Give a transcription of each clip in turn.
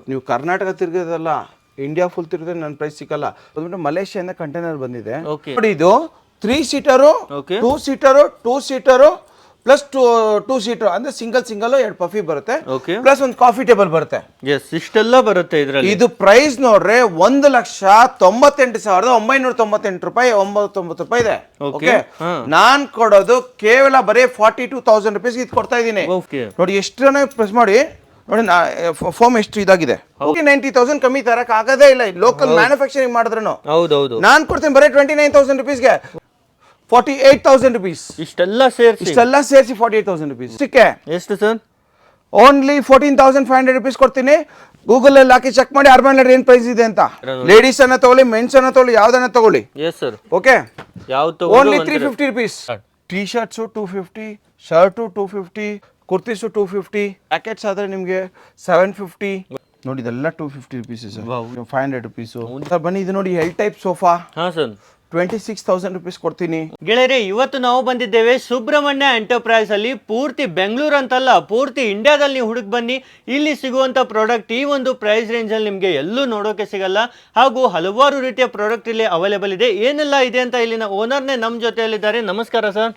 ನೀವು Karnataka ತಿರ್ಗೋದಲ್ಲ, India full ತಿರ್ಗಿದ್ರೆ ನನ್ನ price ಸಿಕ್ಕಲ್ಲ. ಮಲೇಷಿಯಾದಿಂದ ಕಂಟೈನರ್ ಬಂದಿದೆ ನೋಡಿ. ಇದು 3 seater, 2 seater, 2 seater plus 2 seater ಅಂದ್ರೆ ಸಿಂಗಲ್ 2 ಪಫಿ ಬರುತ್ತೆ, ಪ್ಲಸ್ ಒಂದು ಕಾಫಿ ಟೇಬಲ್ ಬರುತ್ತೆ. ಇಷ್ಟೆಲ್ಲ ಬರುತ್ತೆ ಇದರಲ್ಲಿ. ಇದು ಪ್ರೈಸ್ ನೋಡ್ರೆ 1,98,998 ರೂಪಾಯಿ, 99 ರೂಪಾಯಿ ಇದೆ. ಓಕೆ, ನಾನ್ ಕೊಡೋದು ಕೇವಲ ಬರೀ 42,000 ರುಪೀಸ್ ಇದು ಕೊಡ್ತಾ ಇದ್ದೀನಿ. ನೋಡಿ ಎಷ್ಟು ಜನ ಪ್ರೆಸ್ ಮಾಡಿ ನೋಡಿ, ಫಾರ್ಮ್ ಎಷ್ಟು ಇದಾಗಿದೆ. 90,000 ಕಮ್ಮಿ ತರಕ್ ಆಗದೇ ಇಲ್ಲ ಲೋಕಲ್ ಮ್ಯಾನುಫ್ಯಾಕ್ಚರಿಂಗ್ ಮಾಡಿದ್ರು. ನಾನ್ ಕೊಡ್ತೀನಿ ಬರೀ 29,000 ರುಪೀಸ್ಗೆ 48,000 rupees. ಇಷ್ಟೆಲ್ಲ ಸೇರಿಸಿ 48,000 rupees. ಇಷ್ಟಕ್ಕೆ ಎಷ್ಟು ಸರ್? ಓನ್ಲಿ 14,500 rupees ಕೊಡ್ತೀನಿ. ಗೂಗಲ್ ಅಲ್ಲಿ ಹಾಕಿ ಚೆಕ್ ಮಾಡಿ ಅರ್ಬನ್ ಲ್ಯಾಡರ್ ಏನ್ ಪ್ರೈಸ್ ಇದೆ ಅಂತ. ಲೇಡೀಸ್ ಅನ್ನ ತಗೊಳ್ಳಿ, ಮೆನ್ಸ್ ಅನ್ನ ತಗೊಳ್ಳಿ, ಯಾವ್ದನ್ನ ತಗೊಳ್ಳಿ. Yes sir. ಓಕೆ, ಯಾವ್ದು only 350 rupees. T shirts 250, shirt 250, kurtis 250, packets ಆದ್ರೆ ನಿಮ್ಗೆ 750. ನೋಡಿ ಇದೆಲ್ಲ 250 rupees ಸರ್, 500 rupees. ಬನ್ನಿ ಇದು ನೋಡಿ, ಎಲ್ ಟೈಪ್ ಸೋಫಾ. ಹಾ ಸರ್, 26,000 rupees ಕೊಡ್ತೀನಿ. ಗೆಳೆಯರೆ, ಇವತ್ತು ನಾವು ಬಂದಿದ್ದೇವೆ ಸುಬ್ರಹ್ಮಣ್ಯ ಎಂಟರ್ಪ್ರೈಸ್ ಅಲ್ಲಿ. ಪೂರ್ತಿ ಬೆಂಗಳೂರು ಅಂತಲ್ಲ, ಪೂರ್ತಿ ಇಂಡಿಯಾದಲ್ಲಿ ನೀವು ಹುಡುಕ್ ಬನ್ನಿ, ಇಲ್ಲಿ ಸಿಗುವಂತ ಪ್ರಾಡಕ್ಟ್ ಈ ಒಂದು ಪ್ರೈಸ್ ರೇಂಜ್ ಅಲ್ಲಿ ನಿಮ್ಗೆ ಎಲ್ಲೂ ನೋಡೋಕೆ ಸಿಗಲ್ಲ. ಹಾಗೂ ಹಲವಾರು ರೀತಿಯ ಪ್ರಾಡಕ್ಟ್ ಇಲ್ಲಿ ಅವೈಲೇಬಲ್ ಇದೆ. ಏನೆಲ್ಲ ಇದೆ ಅಂತ ಇಲ್ಲಿನ ಓನರ್ನೇ ನಮ್ಮ ಜೊತೆಯಲ್ಲಿದ್ದಾರೆ. ನಮಸ್ಕಾರ ಸರ್.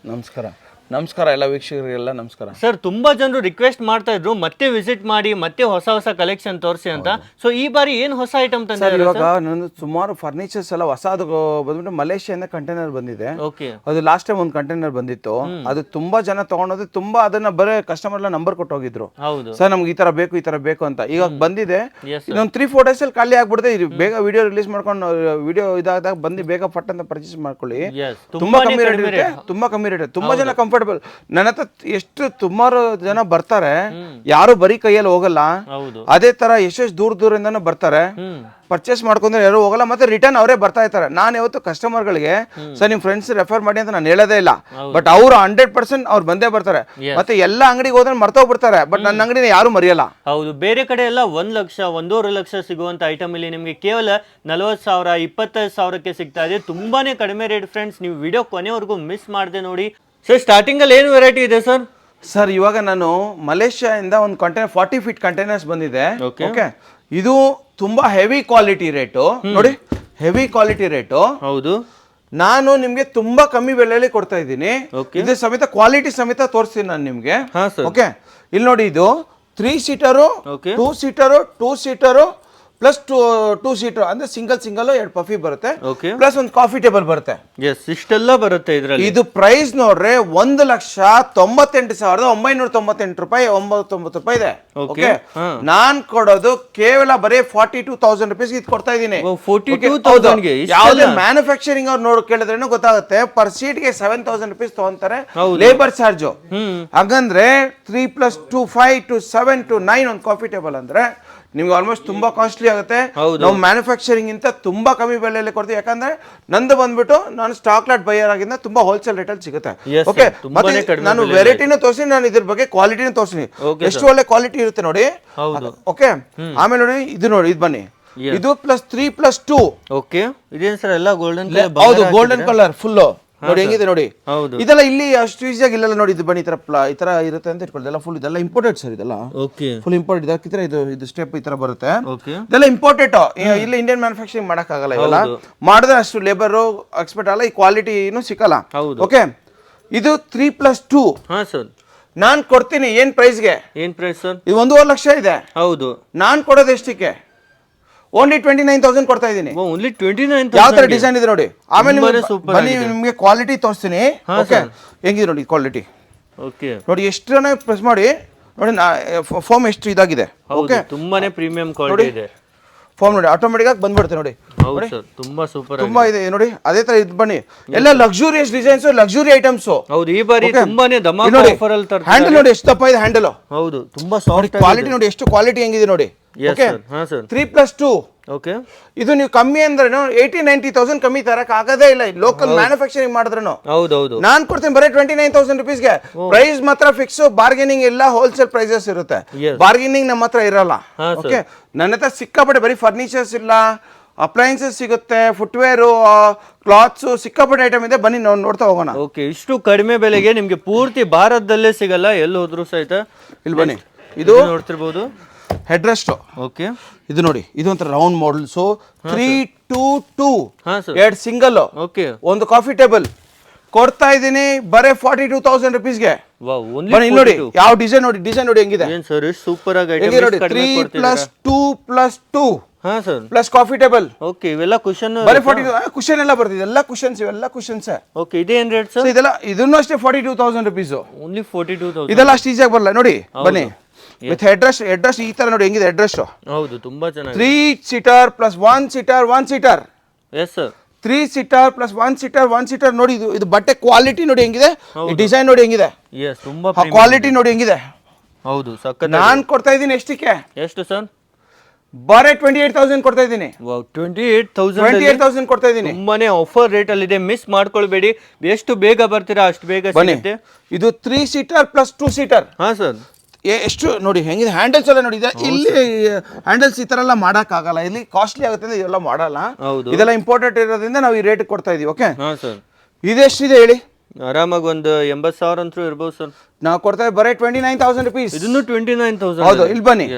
ನಮಸ್ಕಾರ ಎಲ್ಲ ವೀಕ್ಷಕರಿಗೆಲ್ಲ ನಮಸ್ಕಾರ ಸರ್. ತುಂಬಾ ಜನರು ರಿಕ್ವೆಸ್ಟ್ ಮಾಡ್ತಾ ಇದ್ರು ಮತ್ತೆ ವಿಸಿಟ್ ಮಾಡಿ, ಮತ್ತೆ ಹೊಸ ಕಲೆಕ್ಷನ್ ತೋರಿಸಿ ಅಂತ. ಸೊ ಈ ಬಾರಿ ಏನ್ ಹೊಸ ಐಟಮ್ ತಂದಿದ್ದಾರೆ? ಇವಾಗ ನಂದು ಸುಮಾರು ಫರ್ನಿಚರ್ಸ್ ಎಲ್ಲ ಹೊಸದು ಬಂದ್ಬಿಟ್ಟು ಮಲೇಷಿಯಾದಿಂದ ಕಂಟೈನರ್ ಬಂದಿದೆ. ಅದು ಲಾಸ್ಟ್ ಟೈಮ್ ಒಂದು ಕಂಟೈನರ್ ಬಂದಿತ್ತು. ಅದು ತುಂಬಾ ಜನ ತಗೊಂಡೋದು, ತುಂಬಾ ಅದನ್ನ ಬರೀ ಕಸ್ಟಮರ್ ಎಲ್ಲ ನಂಬರ್ ಕೊಟ್ಟು ಹೋಗಿದ್ರು, ಸರ್ ನಮ್ಗೆ ಈ ತರ ಬೇಕು ಅಂತ. ಈಗ ಬಂದಿದೆ, ಇನ್ನೊಂದು 3-4 days ಅಲ್ಲಿ ಖಾಲಿ ಆಗ್ಬಿಡುತ್ತೆ. ಇದು ಬೇಗ ವಿಡಿಯೋ ರಿಲೀಸ್ ಮಾಡ್ಕೊಂಡು ವಿಡಿಯೋ ಇದಾದಾಗ ಬಂದು ಬೇಗ ಪಟ್ ಅಂತ ಪರ್ಚೇಸ್ ಮಾಡ್ಕೊಳ್ಳಿ. ತುಂಬಾ ಕಮ್ಮಿ ರೇಟ್ ಇರುತ್ತೆ, ತುಂಬಾ ಜನ ಕಂಫರ್ಟಬಲ್. ನನ್ನ ಹತ್ರ ಎಷ್ಟು ಸುಮಾರು ಜನ ಬರ್ತಾರೆ, ಯಾರು ಬರೀ ಕೈಯಲ್ಲಿ ಹೋಗಲ್ಲ. ಅದೇ ತರ ಎಷ್ಟು ದೂರದಿಂದನೂ ಬರ್ತಾರೆ, ಪರ್ಚೇಸ್ ಮಾಡ್ಕೊಂಡ್ರೆ ಯಾರು ಹೋಗಲ್ಲ, ಮತ್ತೆ ರಿಟರ್ನ್ ಅವರೇ ಬರ್ತಾ ಇರ್ತಾರೆ. ನಾನು ಯಾವತ್ತು ಕಸ್ಟಮರ್ ಗಳಿಗೆ ಸರ್ ನಿಮ್ ಫ್ರೆಂಡ್ಸ್ ರೆಫರ್ ಮಾಡಿ ಅಂತ ನಾನು ಹೇಳೋದೇ ಇಲ್ಲ. ಬಟ್ ಅವ್ರು 100% ಅವ್ರು ಬಂದೇ ಬರ್ತಾರೆ. ಮತ್ತೆ ಎಲ್ಲ ಅಂಗಡಿಗೆ ಹೋದ್ರೆ ಮರ್ತೋಗ್ಬಿಡ್ತಾರೆ, ಬಟ್ ನನ್ನ ಅಂಗಡಿನ ಯಾರು ಮರೆಯಲ್ಲ. ಹೌದು, ಬೇರೆ ಕಡೆ ಎಲ್ಲ 1 ಲಕ್ಷ 1.5 ಲಕ್ಷ ಸಿಗುವಂತ ಐಟಮ್ ಇಲ್ಲಿ ನಿಮ್ಗೆ ಕೇವಲ 40,000 25,000ಕ್ಕೆ ಸಿಗ್ತಾ ಇದೆ. ತುಂಬಾನೇ ಕಡಿಮೆ ರೇಟ್ ಫ್ರೆಂಡ್ಸ್. ನೀವು ವಿಡಿಯೋ ಕೊನೆವರೆಗೂ ಮಿಸ್ ಮಾಡದೆ ನೋಡಿ. ಸರ್ ಸ್ಟಾರ್ಟಿಂಗ್ ಅಲ್ಲಿ ಏನು ವೆರೈಟಿ ಇದೆ ಸರ್? ಸರ್ ಇವಾಗ ನಾನು ಮಲೇಷಿಯಾದಿಂದ ಒಂದು ಕಂಟೈನರ್ 40 feet ಕಂಟೈನರ್ಸ್ ಬಂದಿದೆ. ಓಕೆ, ಇದು ತುಂಬಾ ಹೆವಿ ಕ್ವಾಲಿಟಿ ರೇಟು. ನೋಡಿ ಹೆವಿ ಕ್ವಾಲಿಟಿ ರೇಟು. ಹೌದು, ನಾನು ನಿಮ್ಗೆ ತುಂಬಾ ಕಮ್ಮಿ ಬೆಲೆಯಲ್ಲಿ ಕೊಡ್ತಾ ಇದ್ದೀನಿ. ಇದು ಸಮೇತ ಕ್ವಾಲಿಟಿ ಸಮೇತ ತೋರಿಸ್ತೀನಿ ನಾನು ನಿಮ್ಗೆ. ಓಕೆ, ಇಲ್ಲಿ ನೋಡಿ, ಇದು 3 seater, 2 seater, 2 seater plus 2 seater ಅಂದ್ರೆ ಸಿಂಗಲ್ 2 ಪಫಿ ಬರುತ್ತೆ, ಪ್ಲಸ್ ಒಂದು ಕಾಫಿ ಟೇಬಲ್ ಬರುತ್ತೆ. ಇಷ್ಟೆಲ್ಲ ಬರುತ್ತೆ ಇದರಲ್ಲಿ. ಇದು ಪ್ರೈಸ್ ನೋಡ್ರೆ 1,98,998 ರೂಪಾಯಿ, 99 ರೂಪಾಯಿ ಇದೆ. ಓಕೆ, ನಾನ್ ಕೊಡೋದು ಕೇವಲ ಬರೀ 42,000 rupees ಇದು ಕೊಡ್ತಾ ಇದ್ದೀನಿ. ಯಾವ್ದೇ ಮ್ಯಾನುಫ್ಯಾಕ್ಚರಿಂಗ್ ಅವ್ರು ನೋಡಿ ಕೇಳಿದ್ರೇನು ಗೊತ್ತಾಗುತ್ತೆ. ಪರ್ ಸೀಟ್ ಗೆ 7,000 rupees ತಗೊಂತಾರೆ ಲೇಬರ್ ಚಾರ್ಜ್. ಹಾಗಂದ್ರೆ 3 + 2 5 to 7 to 9 ಒಂದು ಕಾಫಿ ಟೇಬಲ್ ಅಂದ್ರೆ ನಿಮ್ಗೆ ಆಲ್ಮೋಸ್ಟ್ ತುಂಬಾ ಕಾಸ್ಟ್ಲಿ ಆಗುತ್ತೆ. ನಾವು ಮ್ಯಾನುಫ್ಯಾಕ್ಚರಿಂಗ್ ಇಂತ ತುಂಬಾ ಕಮ್ಮಿ ಬೆಲೆಯಲ್ಲಿ ಕೊಡ್ತೀವಿ. ಯಾಕಂದ್ರೆ ನಂದು ಬಂದ್ಬಿಟ್ಟು ನಾನು ಸ್ಟಾಕ್ ಲಾಟ್ ಬೈಯರ್ ಆಗಿಂದ ತುಂಬಾ ಹೋಲ್ಸೇಲ್ ರೇಟ್ ಅಲ್ಲಿ ಸಿಗುತ್ತೆ. ಓಕೆ, ಮತ್ತೆ ನಾನು ವೆರೈಟಿನೂ ತೋರಿಸಿ, ನಾನು ಇದ್ರ ಬಗ್ಗೆ ಕ್ವಾಲಿಟಿನೂ ತೋರಿಸಿ, ಎಷ್ಟು ಒಳ್ಳೆ ಕ್ವಾಲಿಟಿ ಇರುತ್ತೆ ನೋಡಿ. ಓಕೆ, ಆಮೇಲೆ ನೋಡಿ, ಇದು ನೋಡಿ, ಇದು ಬನ್ನಿ, ಇದು +3 + 2. ಓಕೆ, ಇದೇನು ಸರ್ ಎಲ್ಲ ಗೋಲ್ಡನ್? ಹೌದು, ಗೋಲ್ಡನ್ ಕಲರ್ ಫುಲ್ ನೋಡಿ ಹೆಂಗಿದೆ ನೋಡಿ. ಇದೆಲ್ಲ ಇಲ್ಲಿ ಅಷ್ಟು ಈಸಿಯಾಗಿ ಇಲ್ಲ ನೋಡಿ. ಇದು ಬನ್ನಿ, ಈ ತರ ಇರುತ್ತೆ ಅಂತ ಇಟ್ಕೊಳ್ಳಿ. ಇದೆಲ್ಲ ಫುಲ್, ಇದೆಲ್ಲ ಇಂಪೋರ್ಟೆಡ್ ಸರ್. ಇದೆಲ್ಲ ಫುಲ್ ಇಂಪೋರ್ಟೆಡ್. ಇದಕ್ಕಿದ್ರೆ ಇದು ಸ್ಟೆಪ್ ಈ ತರ ಬರುತ್ತೆ. ಇದೆಲ್ಲ ಇಂಪೋರ್ಟೆಡ್. ಇಲ್ಲಿ ಇಂಡಿಯನ್ ಮ್ಯಾನುಫ್ಯಾಕ್ಚರಿಂಗ್ ಮಾಡಕ್ ಆಗಲ್ಲ. ಇವೆಲ್ಲ ಮಾಡಿದ್ರೆ ಅಷ್ಟು ಲೇಬರ್ ಎಕ್ಸ್ಪರ್ಟ್ ಅಲ್ಲ, ಈ ಕ್ವಾಲಿಟಿನೂ ಸಿಕ್ಕಲ್ಲ. ಓಕೆ, ಇದು 3 + 2. ನಾನ್ ಕೊಡ್ತೀನಿ ಏನ್ ಪ್ರೈಸ್ಗೆ? ಏನ್ ಪ್ರೈಸ್ ಸರ್? ಇದು 1.5 ಲಕ್ಷ ಇದೆ. ಹೌದು, ನಾನ್ ಕೊಡೋದು ಎಷ್ಟಕ್ಕೆ? ಓನ್ಲಿ 29,000 ಕೊಡ್ತಾ ಇದ್ದೀನಿ. ಓನ್ಲಿ 29,000. ಯಾವ ತರ ಡಿಸೈನ್ ಇದೆ ನೋಡಿ. ಆಮೇಲೆ ಬನ್ನಿ ನಿಮ್ಗೆ ಕ್ವಾಲಿಟಿ ತೋರಿಸ್ತೀನಿ. ಓಕೆ, ಹೆಂಗಿದೆ ನೋಡಿ ಕ್ವಾಲಿಟಿ. ಓಕೆ, ನೋಡಿ ಎಷ್ಟು ಜನ ಪ್ರೆಸ್ ಮಾಡಿ ನೋಡಿ, ಫಾರ್ಮ್ ಎಷ್ಟು ಇದಾಗಿದೆ. ಓಕೆ, ತುಂಬಾನೇ ಪ್ರೀಮಿಯಂ ಕ್ವಾಲಿಟಿ ಇದೆ. ಫಾರ್ಮ್ ನೋಡಿ ಆಟೋಮೆಟಿಕ್ ಆಗಿ ಬಂದ್ಬಿಡುತ್ತೆ ನೋಡಿ. ತುಂಬಾ ಸೂಪರ್, ತುಂಬಾ ಇದೆ ನೋಡಿ. ಅದೇ ತರ ಇದು ಬನ್ನಿ, ಎಲ್ಲ ಲಕ್ಸುರಿಯಸ್ ಡಿಸೈನ್ಸ್, ಲಕ್ಸುರಿ ಐಟಮ್ಸ್. ಹೌದು, ಈ ಬಾರಿ ತುಂಬಾನೇ ಧಮಾಕ ಆಫರ್ ಅಲ್ಲಿ ತರ್ತಾರೆ. ಹ್ಯಾಂಡಲ್ ನೋಡಿ ಎಷ್ಟು ದಪ್ಪ ಇದೆ ಹ್ಯಾಂಡಲ್. ಹೌದು, ತುಂಬಾ ಸಾಫ್ಟ್. ಕ್ವಾಲಿಟಿ ನೋಡಿ ಎಷ್ಟು ಕ್ವಾಲಿಟಿ ಹೆಂಗಿದೆ ನೋಡಿ. ಓಕೆ, 3 + 2. ಓಕೆ, ಇದು ನೀವು ಕಮ್ಮಿ ಅಂದ್ರೆ 80,000-90,000 ಕಮ್ಮಿ ತರಕ್ ಆಗದೇ ಇಲ್ಲ ಲೋಕಲ್ ಮ್ಯಾನುಫ್ಯಾಕ್ಚರಿಂಗ್ ಮಾಡಿದ್ರು. ಹೌದೌದು, ನಾನ್ ಕೊಡ್ತೀನಿ ಬರೀ 29,000 rupeesಗೆ. ಪ್ರೈಸ್ ಮಾತ್ರ ಫಿಕ್ಸ್, ಬಾರ್ಗೇನಿಂಗ್ ಇಲ್ಲ, ಹೋಲ್ಸೇಲ್ ಪ್ರೈಸಸ್ ಇರುತ್ತೆ. ಬಾರ್ಗೇನಿಂಗ್ ನಮ್ಮ ಹತ್ರ ಇರಲ್ಲ. ಓಕೆ, ನನ್ನ ಹತ್ರ ಸಿಕ್ಕಾಪಟ್ಟೆ ಬರೀ ಫರ್ನಿಚರ್ಸ್ ಇಲ್ಲ, ಅಪ್ಲಯನ್ಸಸ್ ಸಿಗುತ್ತೆ, ಫುಟ್ವೇರ್, ಕ್ಲಾತ್ಸ್, ಸಿಕ್ಕಾಪಟ್ಟೆ ಐಟಮ್ ಇದೆ. ಬನ್ನಿ ನಾವು ನೋಡ್ತಾ ಹೋಗೋಣ. ಓಕೆ, ಇಷ್ಟು ಕಡಿಮೆ ಬೆಲೆಗೆ ನಿಮ್ಗೆ ಪೂರ್ತಿ ಭಾರತದಲ್ಲೇ ಸಿಗಲ್ಲ, ಎಲ್ಲಿ ಹೋದ್ರು ಸಹಿತ. ಇಲ್ಲಿ ಬನ್ನಿ, ಇದು ನೋಡ್ತಿರ್ಬೋದು. Head rest. ಓಕೆ, ಇದು ನೋಡಿ, ಇದು ಒಂಥರ ರೌಂಡ್ ಮಾಡಲ್. ಸೊ 322 ಹಾ ಸರ್, 2 ಸಿಂಗಲ್, ಓಕೆ, ಒಂದು ಕಾಫಿ ಟೇಬಲ್ ಕೊಡ್ತಾ ಇದೀನಿ ಬರೇ 42,000 rupeesಗೆ. ವಾವ್, ಓನ್ಲಿ ಬನ್ನಿ ನೋಡಿ ಯಾವ ಡಿಸೈನ್ ನೋಡಿ, ಡಿಸೈನ್ ನೋಡಿ ಹೆಂಗಿದೆ. ಏನ್ ಸರ್ ಸೂಪರ್ ಆಗಿ ಐಟಮ್ ನೋಡಿ, 3+2+2 ಹಾ sir plus coffee table. Okay, ಇವೆಲ್ಲ ಕುಶನ್ ಬರೀ 42 ಕುಶನ್ ಎಲ್ಲ ಬರ್ತಿದೆ, ಎಲ್ಲ ಕುಶನ್ಸ್, ಇವೆಲ್ಲ ಕುಶನ್ಸ್. ಓಕೆ, ಇದೇನ್ ರೇಟ್ ಸರ್? ಇದೆಲ್ಲ ಇದನ್ನು ಅಷ್ಟೇ 42,000 rupees. ಓನ್ಲಿ 42,000. ಇದೆಲ್ಲ ಅಷ್ಟು ಈಸಿಯಾಗಿ ಬರಲ್ಲ ನೋಡಿ. ಬನ್ನಿ ವಿತ್ ಹೆಡ್ ರೆಸ್ಟ್ ಈ ತರ ನೋಡಿ ಹೆಂಗಿದೆ ಹೆಡ್ ರೆಸ್ಟ್. ಹೌದು, ತುಂಬಾ ಚೆನ್ನಾಗಿದೆ. 3 seater plus 1 seater. Yes sir, 3 seater plus 1 seater ನೋಡಿ. ಇದು ಬಟ್ಟೆ ಕ್ವಾಲಿಟಿ ನೋಡಿ ಹೆಂಗಿದೆ, ಈ ಡಿಸೈನ್ ನೋಡಿ ಹೆಂಗಿದೆ, ಎಸ್ ತುಂಬಾ ಕ್ವಾಲಿಟಿ ನೋಡಿ ಹೆಂಗಿದೆ. ಹೌದು, ಸಕ್ಕತ್. ನಾನ್ ಕೊಡ್ತಾ ಇದ್ದೀನಿ ಎಷ್ಟಕ್ಕೆ? ಎಷ್ಟು ಸರ್? ಬರೇ 28,000 ಕೊಡ್ತಾ ಇದ್ದೀನಿ. ವಾವ್, 28,000 ಕೊಡ್ತಾ ಇದ್ದೀನಿ. ತುಂಬಾನೇ ಆಫರ್ ರೇಟ್ ಅಲ್ಲಿ ಇದೆ, ಮಿಸ್ ಮಾಡ್ಕೊಳ್ಬೇಡಿ. ಎಷ್ಟು ಬೇಗ ಬರ್ತೀರಾ ಅಷ್ಟು ಬೇಗ ಸಿಗುತ್ತೆ. ಇದು 3 seater ಪ್ಲಸ್ 2 seater. ಹಾ ಸರ್, ಎಷ್ಟು ನೋಡಿ ಹೆಂಗಿದೆ, ಹ್ಯಾಂಡಲ್ಸ್ ಎಲ್ಲ ನೋಡಿ. ಇಲ್ಲಿ ಹ್ಯಾಂಡಲ್ಸ್ ಈ ತರ ಎಲ್ಲ ಮಾಡಕ್ ಆಗಲ್ಲ, ಇಲ್ಲಿ ಕಾಸ್ಟ್ಲಿ ಆಗುತ್ತೆ ಅಂತ ಇದೆಲ್ಲ ಮಾಡಲ್ಲ. ಇದೆಲ್ಲ ಇಂಪಾರ್ಟೆಂಟ್ ಇರೋದ್ರಿಂದ ನಾವು ಈ ರೇಟ್ ಕೊಡ್ತಾ ಇದೀವಿ. ಓಕೆ ಹಾ ಸರ್, ಇದೆಷ್ಟಿದೆ ಹೇಳಿ? ಆರಾಮಾಗಿ ಒಂದು 80,000 ಅಂತೂ ಇರ್ಬೋದು ಸರ್. ನಾವು ಕೊಡ್ತಾ ಬರೇ 29,000 rupees. ಇದನ್ನು 29,000. ಹೌದು, ಇಲ್ಲಿ ಬನ್ನಿ.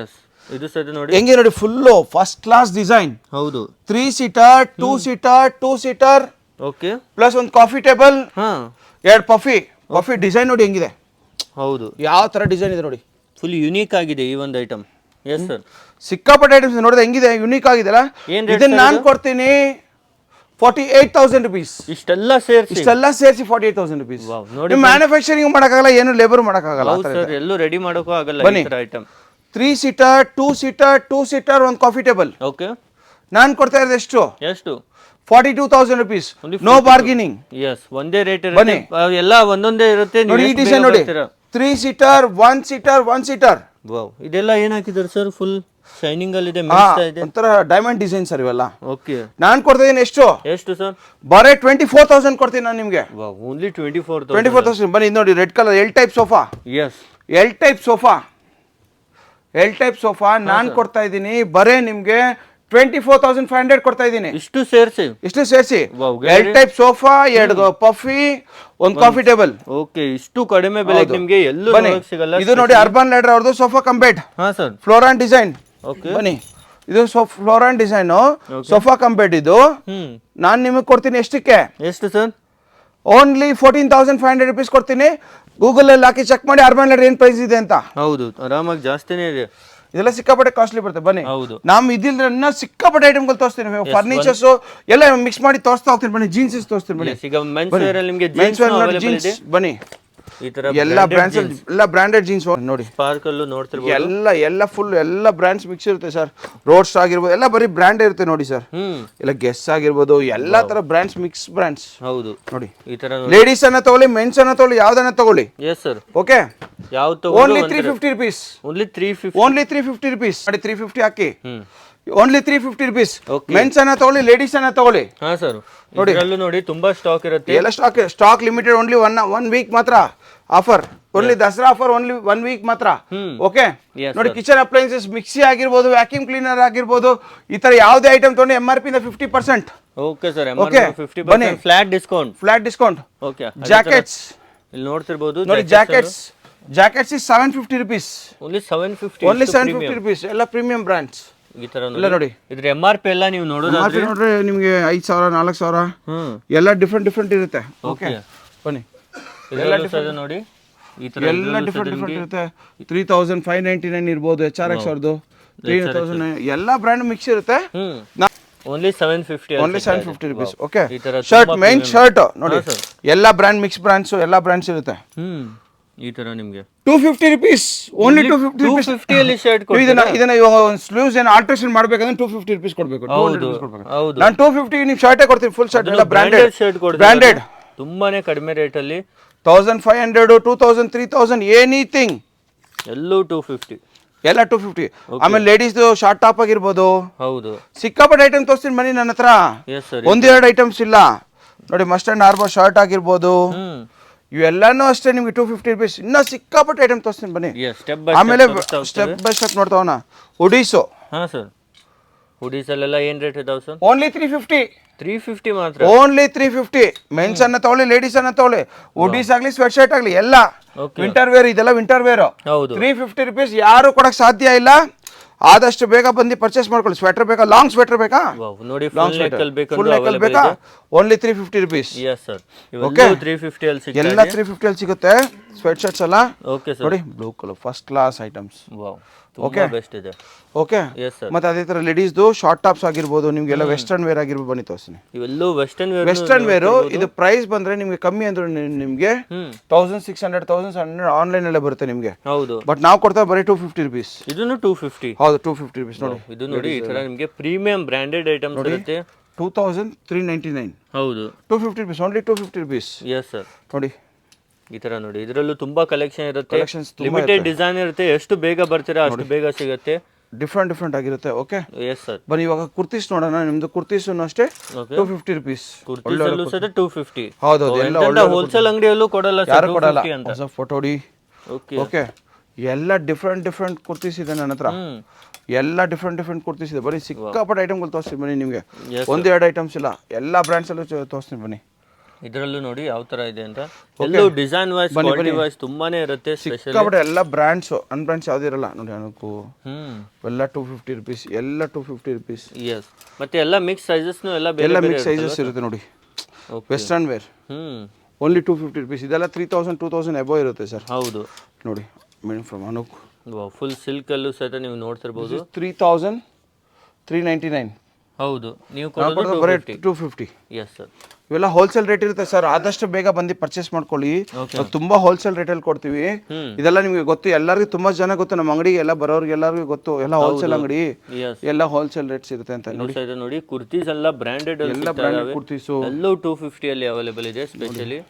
ಇದು ಸರ್ ನೋಡಿ ಹೆಂಗೆ ನೋಡಿ, ಫುಲ್ ಫಸ್ಟ್ ಕ್ಲಾಸ್ ಡಿಸೈನ್. ಹೌದು, 3 seater 2 seater ಓಕೆ, ಪ್ಲಸ್ ಒಂದು ಕಾಫಿ ಟೇಬಲ್, ಹಾ 2 ಕಾಫಿ ಡಿಸೈನ್ ನೋಡಿ ಹೆಂಗಿದೆ. ಹೌದು, ಯಾವ ತರ ಡಿಸೈನ್ ಇದೆ ನೋಡಿ, ಫುಲ್ ಯೂನಿಕ್ ಆಗಿದೆ ಈ ಒಂದು ಐಟಮ್. ಎಸ್ ಸರ್, ಸಿಕ್ಕಾಪಟ್ಟೆ ಐಟಮ್ಸ್ ನೋಡಿದ್ರೆ ಹೆಂಗಿದೆ, ಯೂನಿಕ್ ಆಗಿದೆಲ್ಲ. ಇದನ್ನ ನಾನು ಕೊಡ್ತೀನಿ 48,000 rupees. ಇಷ್ಟೆಲ್ಲ ಸೇರಿಸಿ 48,000 rupees. ನೀವು ಮ್ಯಾನುಫ್ಯಾಕ್ಚರಿಂಗ್ ಮಾಡಕ್ಕಾಗಲ್ಲ, ಏನು ಲೇಬರ್ ಮಾಡಕ್ಕಾಗಲ್ಲ. ಎಲ್ಲೂ ರೆಡಿ ಮಾಡೋಕ್ಕೂ ಆಗಲ್ಲ ಈ ತರ ಐಟಮ್. 3 seater 2 seater ಒಂದು ಕಾಫಿ ಟೇಬಲ್. ಓಕೆ, ನಾನು ಕೊಡ್ತಾ ಇರೋದು ಎಷ್ಟು? 42,000 rupees. No bargaining. ಎಸ್, ಒಂದೇ ರೇಟ್ ಇರುತ್ತೆ, ಎಲ್ಲ ಒಂದೊಂದೇ ಇರುತ್ತೆ. ನೋಡಿ ಈ ಡಿಸೈನ್ ನೋಡಿ, 3 seater 1 seater. ವಾವ್, ಇದೆಲ್ಲ ಏನ್ ಹಾಕಿದ್ದಾರೆ ಸರ್? ಫುಲ್ ಶೈನಿಂಗ್ ಅಲ್ಲಿ ಇದೆ, ಒಂಥರ ಡೈಮಂಡ್ ಡಿಸೈನ್ ಸರ್ ಇವೆಲ್ಲ. ಓಕೆ, ನಾನು ಕೊಡ್ತಾ ಇದೀನಿ ಎಷ್ಟು ಸರ್? ಬರೇ 24,000 ಕೊಡ್ತೀನಿ ನಾನು ನಿಮ್ಗೆ. Wow, only 24,000. ಬನ್ನಿ ನೋಡಿ, red colour L type sofa. Yes, L type sofa ನಾನು ಕೊಡ್ತಾ ಇದ್ದೀನಿ ಬರೇ ನಿಮ್ಗೆ 24,500 ಕೊಡ್ತಾ ಇದ್ದೀನಿ. ಇಷ್ಟು ಸೇರಿಸಿ ಎಲ್ ಟೈಪ್ ಸೋಫಾ, 2 ಪಫಿ, ಒಂದು ಕಾಫಿ ಟೇಬಲ್. ಓಕೆ, ಇಷ್ಟು ಕಡಿಮೆ ಬೆಲೆಗೆ ನಿಮಗೆ ಎಲ್ಲೂ ಸಿಗಲ್ಲ. ಇದು ನೋಡಿ ಅರ್ಬನ್ ಲ್ಯಾಡರ್ ಅವ್ರದ್ದು ಸೋಫಾ ಕಮ್ ಬೆಡ್. ಹಾ ಸರ್, ಫ್ಲೋರಾನ್ ಡಿಸೈನ್. ಓಕೆ, ಬನ್ನಿ ಇದು ಫ್ಲೋರಾನ್ ಡಿಸೈನ್ ಸೋಫಾ ಕಮ್ ಬೆಡ್. ಇದು ನಾನು ನಿಮಗೆ ಕೊಡ್ತೀನಿ ಎಷ್ಟಕ್ಕೆ? ಎಷ್ಟು ಸರ್? ಓನ್ಲಿ 14,500 rupees ಕೊಡ್ತೀನಿ. ಗೂಗಲ್ ಅಲ್ಲಿ ಹಾಕಿ ಚೆಕ್ ಮಾಡಿ ಅರ್ಬನ್ ಲ್ಯಾಡರ್ ಏನ್ ಪ್ರೈಸ್ ಇದೆ ಅಂತ. ಹೌದು, ಆರಾಮಾಗಿ ಜಾಸ್ತಿನೇ ಇದೆ. ಇದೆಲ್ಲ ಸಿಕ್ಕಾಪಟ್ಟೆ ಕಾಸ್ಟ್ಲಿ ಬರುತ್ತೆ. ಬನ್ನಿ, ನಾವು ಇದಿಲ್ಲ ಸಿಕ್ಕಾಪಟ್ಟೆ ಐಟಮ್ಗಳು ತೋರಿಸ್ತೀನಿ, ಫರ್ನಿಚರ್ಸ್ ಎಲ್ಲ ಮಿಕ್ಸ್ ಮಾಡಿ ತೋರಿಸ್ತಾ ಹೋಗ್ತೀನಿ. ಬನ್ನಿ, ಜೀನ್ಸ್ ತೋರಿಸ್ತೀನಿ. ಬನ್ನಿ, ಈ ತರ ಎಲ್ಲ ಬ್ರಾಂಡ್ಸ್, ಎಲ್ಲ ಬ್ರಾಂಡೆಡ್ ಜೀನ್ಸ್ ನೋಡಿ. ಸ್ಪಾರ್ಕಲ್ ನೋಡ್ತಿರ್ಬೋದು, ಎಲ್ಲ ಫುಲ್ ಎಲ್ಲ ಬ್ರಾಂಡ್ಸ್ ಮಿಕ್ಸ್ ಇರುತ್ತೆ ಸರ್. ರೋಡ್ಸ್ ಆಗಿರ್ಬೋದು, ಎಲ್ಲ ಬರೀ ಬ್ರಾಂಡ್ ಇರುತ್ತೆ ನೋಡಿ ಸರ್. ಎಲ್ಲ ಗೆಸ್ ಆಗಿರ್ಬೋದು, ಎಲ್ಲಾ ತರ ಬ್ರಾಂಡ್ಸ್, ಮಿಕ್ಸ್ ಬ್ರಾಂಡ್ಸ್. ಹೌದು ನೋಡಿ, ಈ ತರ ಲೇಡೀಸ್ ಅನ್ನ ತಗೊಳ್ಳಿ, ಮೆನ್ಸ್ ಅನ್ನ ತಗೊಳ್ಳಿ, ಯಾವ್ದನ್ನ ತಗೊಳ್ಳಿ. Yes sir, okay. ಯಾವ್ದು? Only 350 rupees. Only 350 rupees. ಮಾಡಿ 350 ಹಾಕಿ. Only 350 rupees. ಮೆನ್ಸ್ ಅನ್ನ ತಗೊಳ್ಳಿ, ಲೇಡೀಸ್ ಅನ್ನ ತಗೊಳ್ಳಿ. ಹಾ ಸರ್, ನೋಡಿ ತುಂಬಾ ಸ್ಟಾಕ್ ಇರುತ್ತೆ. ಎಲ್ಲ ಸ್ಟಾಕ್ ಲಿಮಿಟೆಡ್, ಓನ್ಲಿ 1 week ಮಾತ್ರ offer. Only Dasara offer, only 1 week ಮಾತ್ರ. ಓಕೆ, ನೋಡಿ ಕಿಚನ್ ಅಪ್ಲೈನ್ಸಸ್, ಮಿಕ್ಸಿ ಆಗಿರ್ಬೋದು, ವ್ಯಾಕ್ಯೂಮ್ ಕ್ಲೀನರ್ ಆಗಿರ್ಬೋದು, ಈ ತರ ಯಾವುದೇ ಐಟಮ್ ತಗೊಂಡು MRP ಇಂದ 50%. Okay sir, MRP 50% flat discount. Okay, jackets ಇಲ್ಲಿ ನೋಡ್ತಿರ್ಬೋದು. ನೋಡಿ jackets is 750 rupees. Only 750 rupees. ಎಲ್ಲ ಪ್ರೀಮಿಯಂ ಬ್ರಾಂಡ್ಸ್. ಈ ತರ ಎಲ್ಲ ನೋಡಿ, ಇದ್ರ MRP ಎಲ್ಲ ನೀವು ನೋಡೋದಾದ್ರೆ ನಿಮಗೆ 5,000 4,000 ಎಲ್ಲ ಡಿಫ್ರೆಂಟ್ ಇರುತ್ತೆ. ಓಕೆ, ಬನ್ನಿ, ಎಲ್ಲ ಡಿಫ್ರೆಂಟ್ ನೋಡಿ, ಈ ತರ ಎಲ್ಲ ಡಿಫ್ರೆಂಟ್ ಇರುತ್ತೆ. 3,599 ಇರ್ಬೋದು, HRX ಅವ್ರದ್ದು 3,000, ಎಲ್ಲ ಬ್ರ್ಯಾಂಡ್ ಮಿಕ್ಸ್ ಇರುತ್ತೆ. Only 750 rupees. Okay, shirt, main shirt ನೋಡಿ, ಎಲ್ಲ ಬ್ರ್ಯಾಂಡ್ ಮಿಕ್ಸ್ ಬ್ರಾಂಡ್ಸ್, ಎಲ್ಲ ಬ್ರಾಂಡ್ಸ್ ಇರುತ್ತೆ. ಈ ತರ ನಿಮಗೆ 250 rupees. ಓನ್ಲಿ 250 ಅಲ್ಲಿ ಶರ್ಟ್ ಕೊಡ್ತೀರಾ? ಇದನ್ನ ಇವಾಗ ಒಂದು ಸ್ಲೀವ್ಸ್ ಏನು ಆಲ್ಟರೇಷನ್ ಮಾಡಬೇಕಂದ್ರೆ 250 rupees ಕೊಡಬೇಕು. ಹೌದು, ನಾನು 250 ನೀವು ಶರ್ಟೇ ಕೊಡ್ತೀನಿ, ಫುಲ್ ಶರ್ಟ್ ಎಲ್ಲ ಬ್ರಾಂಡೆಡ್. ತುಂಬಾನೇ ಕಡಿಮೆ ರೇಟ್ ಅಲ್ಲಿ 1,500 2,000 3,000 ಎನಿಥಿಂಗ್ ಎಲ್ಲೂ 250. ಎಲ್ಲ 250. ಆಮೇಲೆ ಲೇಡೀಸ್ ಶಾರ್ಟ್ ಟಾಪ್ ಆಗಿರ್ಬೋದು. ಹೌದು, ಸಿಕ್ಕಾಪಟ್ಟೆ ಐಟಮ್ ತೋರಿಸ್ತೀನಿ ಬನ್ನಿ ನನ್ನ ಹತ್ರ. ಒಂದೆರಡು ಐಟಮ್ಸ್ ಇಲ್ಲ ನೋಡಿ. ಮಸ್ಟ್ ಅಂಡ್ ಆರ್ಬರ್ ಶರ್ಟ್ ಆಗಿರ್ಬೋದು, ಇವೆಲ್ಲಾನು ಅಷ್ಟೇ ನಿಮ್ಗೆ 250 rupees. ಇನ್ನ ಸಿಕ್ಕಾಪಟ್ಟೆ ಐಟಮ್ ತೋರಿಸ್ತೀನಿ ಬನ್ನಿ. ಆಮೇಲೆ ಸ್ಟೆಪ್ ಬೈ ಸ್ಟೆಪ್ ನೋಡ್ತಾವನ. ಹುಡೀಸು. ಹಾ ಸರ್, ಹುಡೀಸ್ ಅಲ್ಲೆಲ್ಲ ಏನ್ ರೇಟ್ ಇದಾವ ಸರ್? ಓನ್ಲಿ 350 ಮಾತ್ರ. ಓನ್ಲಿ 350. ಮೆನ್ಸ್ ಅನ್ನ ತಗೊಳ್ಳಿ, ಲೇಡೀಸ್ ಅನ್ನ ತಗೊಳ್ಳಿ, ಹುಡೀಸ್ ಆಗ್ಲಿ, ಸ್ವೆಟ್ ಶರ್ಟ್ ಆಗ್ಲಿ, ಎಲ್ಲ ವಿಂಟರ್ ವೇರ್. ಇದೆಲ್ಲ ವಿಂಟರ್ ವೇರ್. 350 rupees ಯಾರು ಕೊಡಕ್ ಸಾಧ್ಯ ಇಲ್ಲ. ಆದಷ್ಟು ಬೇಗ ಬಂದು ಪರ್ಚೇಸ್ ಮಾಡ್ಕೊಳ್ಳಿ. ಸ್ವೆಟರ್ ಬೇಕಾ, ಲಾಂಗ್ ಸ್ವೆಟರ್ ಬೇಕಾ, ನೋಡಿ ಲಾಂಗ್ ಸ್ವೆಟರ್ ಫುಲ್ ನೆಕ್ ಬೇಕಾ, ಓನ್ಲಿ 350 rupees. ಓಕೆ 350 ಅಲ್ಲಿ ಸಿಗುತ್ತೆ, ಎಲ್ಲ 350 ಅಲ್ಲಿ ಸಿಗುತ್ತೆ. ಸ್ವೆಟ್ ಶರ್ಟ್ಸ್ ಎಲ್ಲ ನೋಡಿ blue colour first class items. Okay best ಇದೆ. ಓಕೆ ಮತ್ತೆ ಅದೇ ತರ ಲೇಡೀಸ್ದು ಶಾರ್ಟ್ ಟಾಪ್ಸ್ ಆಗಿರ್ಬೋದು, ನಿಮ್ಗೆಲ್ಲ ವೆಸ್ಟರ್ನ್ ವೇರ್ ಆಗಿರ್ಬೋದು. ಬನ್ನಿ ತೋರಿಸ್ತೀನಿ, ಇವೆಲ್ಲೂ ವೆಸ್ಟರ್ನ್ ವೇರ್. ಇದು ಪ್ರೈಸ್ ಬಂದ್ರೆ ನಿಮ್ಗೆ ಕಮ್ಮಿ ಅಂದ್ರೆ ನಿಮ್ಗೆ 1600 1700 ಆನ್ಲೈನ್ ಅಲ್ಲೇ ಬರುತ್ತೆ ನಿಮ್ಗೆ. ಹೌದು, ಬಟ್ ನಾವು ಕೊಡ್ತಾ ಬರೀ 250 rupees. ಇದನ್ನು 250. ಹೌದು 250 rupees. ನೋಡಿ ಇದು ನೋಡಿ ಈ ತರ ನಿಮಗೆ ಪ್ರೀಮಿಯಂ ಬ್ರಾಂಡೆಡ್ ಐಟಮ್ಸ್ ಇರುತ್ತೆ. 2399. ಹೌದು 250 rupees, only 250 rupees. Yes sir. ನೋಡಿ ಈ ತರ ನೋಡಿ, ಇದರಲ್ಲೂ ತುಂಬಾ ಕಲೆಕ್ಷನ್ ಇರುತ್ತೆ, ಲಿಮಿಟೆಡ್ ಡಿಸೈನ್ ಇರುತ್ತೆ. ಎಷ್ಟು ಬೇಗ ಬರ್ತೀರಾ ಅಷ್ಟು ಬೇಗ ಸಿಗುತ್ತೆ. ಡಿಫ್ರೆಂಟ್ ಆಗಿರುತ್ತೆ. Okay yes sir. ಬನ್ನಿ ಇವಾಗ ಕುರ್ತೀಸ್ ನೋಡೋಣ. ನಿಮ್ದು ಕುರ್ತೀಸ್ ಅಷ್ಟೇ 250 rupees. ಕುರ್ತೀಸಲ್ಲೂ ಸಹ 250. ಹೌದು, ಎಲ್ಲ ಹೋಲ್ಸೇಲ್ ಅಂಗಡಿಯಲ್ಲೂ ಕೊಡಲ್ಲ ಸರ್, 250 ಅಂತ. ಹೊಸ ಫೋಟೋ ಡಿ. ಓಕೆ ಎಲ್ಲ ಡಿಫ್ರೆಂಟ್ ಕುರ್ತೀಸ್ ಇದೆ ನನ್ನ ಹತ್ರ. ಎಲ್ಲ ಡಿಫ್ರೆಂಟ್ ಕುರ್ತೀಸ್ ಇದೆ. ಬನ್ನಿ ಸಿಕ್ಕಾಪಟ್ಟೆ ಐಟಮ್ಗಳು ತೋರಿಸ್ತೀನಿ ಬನ್ನಿ ನಿಮಗೆ. ಒಂದೆರಡು ಐಟಮ್ಸ್ ಇಲ್ಲ, ಎಲ್ಲ ಬ್ರ್ಯಾಂಡ್ಸ್ ಅಲ್ಲೂ ತೋರಿಸ್ತೀನಿ ಬನ್ನಿ. ಇದರಲ್ಲೂ ನೋಡಿ ಯಾವ ತರ ಇದೆ ಅಂತ. ಎಲ್ಲೂ ಡಿಸೈನ್ ವೈಸ್ ಕ್ವಾಲಿಟಿ ವೈಸ್ ತುಂಬಾನೇ ಇರುತ್ತೆ. ಸಿಕ್ಕಾಪಟ್ಟೆ ಎಲ್ಲ ಬ್ರ್ಯಾಂಡ್ಸ್, ಅನ್ಬ್ರ್ಯಾಂಡ್ಸ್ ಯಾವ್ದು ಇರಲ್ಲ ನೋಡಿ. ಅನುಕು ಎಲ್ಲ 250 rupees, ಎಲ್ಲ 250 rupees. ಎಸ್, ಮತ್ತೆ ಎಲ್ಲ ಮಿಕ್ಸ್ ಸೈಜಸ್ನು ಎಲ್ಲ ಮಿಕ್ಸ್ ಸೈಜಸ್ ಇರುತ್ತೆ ನೋಡಿ. Western wear only 250 rupees. ಇದೆಲ್ಲ 3000 2000 ಎಬೋ ಇರುತ್ತೆ ಸರ್. ಹೌದು ನೋಡಿ ಮೇಡಮ್ ಫ್ರಮ್ ಅನುಕ್. ಫುಲ್ ಸಿಲ್ಕ್ ಅಲ್ಲೂ ಸಹಿತ ನೀವು ನೋಡ್ತಿರ್ಬೋದು. 3399. ಹೌದು, ನೀವು ಬರೀ 250. Yes sir. ಇವೆಲ್ಲ ಹೋಲ್ಸೇಲ್ ರೇಟ್ ಇರುತ್ತೆ ಸರ್. ಆದಷ್ಟು ಬೇಗ ಬಂದು ಪರ್ಚೇಸ್ ಮಾಡ್ಕೊಳ್ಳಿ. ನಾವು ತುಂಬಾ ಹೋಲ್ಸೇಲ್ ರೇಟಲ್ಲಿ ಕೊಡ್ತೀವಿ. ಇದೆಲ್ಲ ನಿಮಗೆ ಗೊತ್ತು, ಎಲ್ಲರಿಗೂ ತುಂಬಾ ಜನ ಗೊತ್ತು. ನಮ್ಮ ಅಂಗಡಿಗೆ ಎಲ್ಲ ಬರೋರಿಗೆ ಎಲ್ಲರಿಗೂ ಗೊತ್ತು, ಎಲ್ಲ ಹೋಲ್ಸೇಲ್ ಅಂಗಡಿ, ಎಲ್ಲ ಹೋಲ್ಸೇಲ್ ರೇಟ್ಸ್ ಇರುತ್ತೆ ಅಂತ. ನೋಡಿ ಕುರ್ತೀಸ್ ಎಲ್ಲ ಬ್ರಾಂಡೆಡ್, ಎಲ್ಲ ಬ್ರಾಂಡೆಡ್ ಕುರ್ತೀಸು ಎಲ್ಲೂ 250 ಅಲ್ಲಿ ಅವೈಲೇಬಲ್ ಇದೆ. ಸ್ಪೆಷಲಿ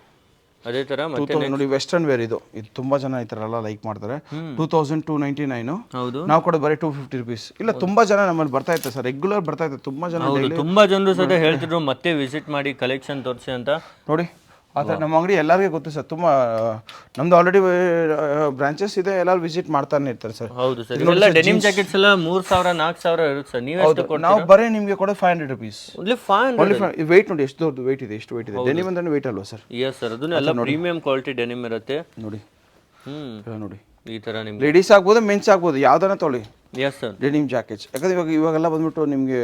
ಅದೇ ತರ ಮತ್ತೆ ನೋಡಿ ವೆಸ್ಟರ್ನ್ ವೇರ್ ಇದು ತುಂಬಾ ಜನ ಈ ತರ ಎಲ್ಲ ಲೈಕ್ ಮಾಡ್ತಾರೆ. 2299. ಹೌದು, ನಾವು ಕೂಡ ಬರೀ 250 rupees. ಇಲ್ಲ ತುಂಬಾ ಜನ ನಮ್ಮಲ್ಲಿ ಬರ್ತಾ ಇರ್ತಾರೆ ಸರ್, ರೆಗ್ಯುಲರ್ ಬರ್ತಾ ಇರ್ತಾರೆ ತುಂಬಾ ಜನ. ತುಂಬಾ ಜನರು ಸಹ ಹೇಳ್ತಿದ್ರು ಮತ್ತೆ ವಿಸಿಟ್ ಮಾಡಿ ಕಲೆಕ್ಷನ್ ತೋರಿಸಿ ಅಂತ. ನೋಡಿ ಆ ಥರ ನಮ್ಮ ಅಂಗಡಿ ಎಲ್ಲರಿಗೂ ಗೊತ್ತು ಸರ್. ತುಂಬ ನಮ್ದು ಆಲ್ರೆಡಿ ಬ್ರಾಂಚಸ್ ಇದೆ, ಎಲ್ಲರೂ ವಿಸಿಟ್ ಮಾಡ್ತಾನೆ ಇರ್ತಾರೆ ಸರ್. ಹೌದು ಸರ್. ಇವೆಲ್ಲ ಡೆನಿಮ್ ಜಾಕೆಟ್ಸ್ ಎಲ್ಲ 3000 4000 ಇರುತ್ತೆ ಸರ್. ನೀವು ಎಷ್ಟು ಕೊಡ್ತೀರಾ? ನಾವು ಬರೀ ನಿಮಗೆ ಕೊಡೋದು 500 rupees. ಓನ್ಲಿ 500. ವೆಯ್ಟ್ ನೋಡಿ ಎಷ್ಟು ದೊಡ್ಡ ವೆಯ್ಟ್ ಇದೆ, ಎಷ್ಟು ವೆಯ್ಟ್ ಇದೆ. ಡೆನಿಮ್ ಅಂದ್ರೆ ವೆಯ್ಟ್ ಅಲ್ವಾ ಸರ್? ಎಸ್ ಸರ್, ಅದನ್ನ ಎಲ್ಲ ಪ್ರೀಮಿಯಂ ಕ್ವಾಲಿಟಿ ಡೆನಿಮ್ ಇರುತ್ತೆ ನೋಡಿ. ನೋಡಿ ಈ ತರ ನಿಮ್ಗೆ ಲೇಡೀಸ್ ಆಗ್ಬೋದು, ಮೆನ್ಸ್ ಆಗ್ಬೋದು, ಯಾವ್ದಾನ ತೊಗೊಳ್ಳಿ. Yes sir. ಡೆನಿಮ್ ಜಾಕೆಟ್ಸ್ ಯಾಕಂದ್ರೆ ಇವಾಗೆಲ್ಲ ಬಂದ್ಬಿಟ್ಟು ನಿಮಗೆ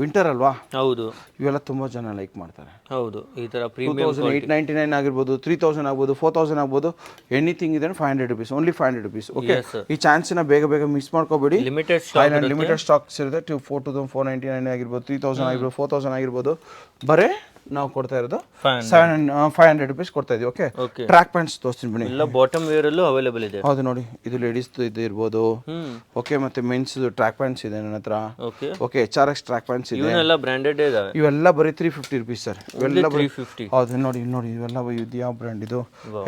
ವಿಂಟರ್ ಅಲ್ವಾ. ಹೌದು, ಇವೆಲ್ಲ ತುಂಬಾ ಜನ ಲೈಕ್ ಮಾಡ್ತಾರೆ. ಹೌದು, ಈ ತರ ಪ್ರೀಮಿಯಂ 2899 ಆಗಿರ್ಬೋದು, 3000 ಆಗ್ಬೋದು, 4000 ಆಗ್ಬೋದು. ಎನಿಥಿಂಗ್ ಇದೆ 500 rupees, ಓನ್ಲಿ 500 rupees. ಓಕೆ, ಈ ಚಾನ್ಸ್ನ ಬೇಗ ಮಿಸ್ ಮಾಡ್ಕೋಬೇಡಿ. ಲಿಮಿಟೆಡ್ ಸ್ಟಾಕ್ಸ್ ಇರುತ್ತೆ. 2499 ಆಗಿರ್ಬೋದು, 3000 ಆಗಿರ್ಬೋದು, 4000 ಆಗಿರ್ಬೋದು. ಬರೇ ನಾವು ಕೊಡ್ತಾ ಇರೋದು 500 rupees ಕೊಡ್ತಾ ಇದೀವಿ. ಓಕೆ, ಟ್ರ್ಯಾಕ್ ಪ್ಯಾಂಟ್ಸ್ ತೋರಿಸ್ತೀನಿ ಬನ್ನಿ. ಎಲ್ಲ ಬಾಟಮ್ ವೇರ್ ಅಲ್ಲೂ ಅವೈಲೇಬಲ್ ಇದೆ. ಹೌದು ನೋಡಿ, ಇದು ಲೇಡೀಸ್ ಇದು ಇರ್ಬೋದು. ಓಕೆ, ಮತ್ತೆ ಮೆನ್ಸ್ ಟ್ರ್ಯಾಕ್ ಪ್ಯಾಂಟ್ಸ್ ಇದೆ ನನ್ನ ಹತ್ರ. ಓಕೆ, HRX ಟ್ರ್ಯಾಕ್ ಪ್ಯಾಂಟ್ಸ್ ಇದೆ. ಇವೆಲ್ಲ ಬ್ರಾಂಡೆಡ್ ಇದಾವೆ. ಇವೆಲ್ಲ ಬರೀ 350 rupees ಸರ್. ಇವೆಲ್ಲ 350. ಹೌದು ನೋಡಿ ಇವೆಲ್ಲ ಇದು ಯಾವ ಬ್ರ್ಯಾಂಡ್ ಇದು?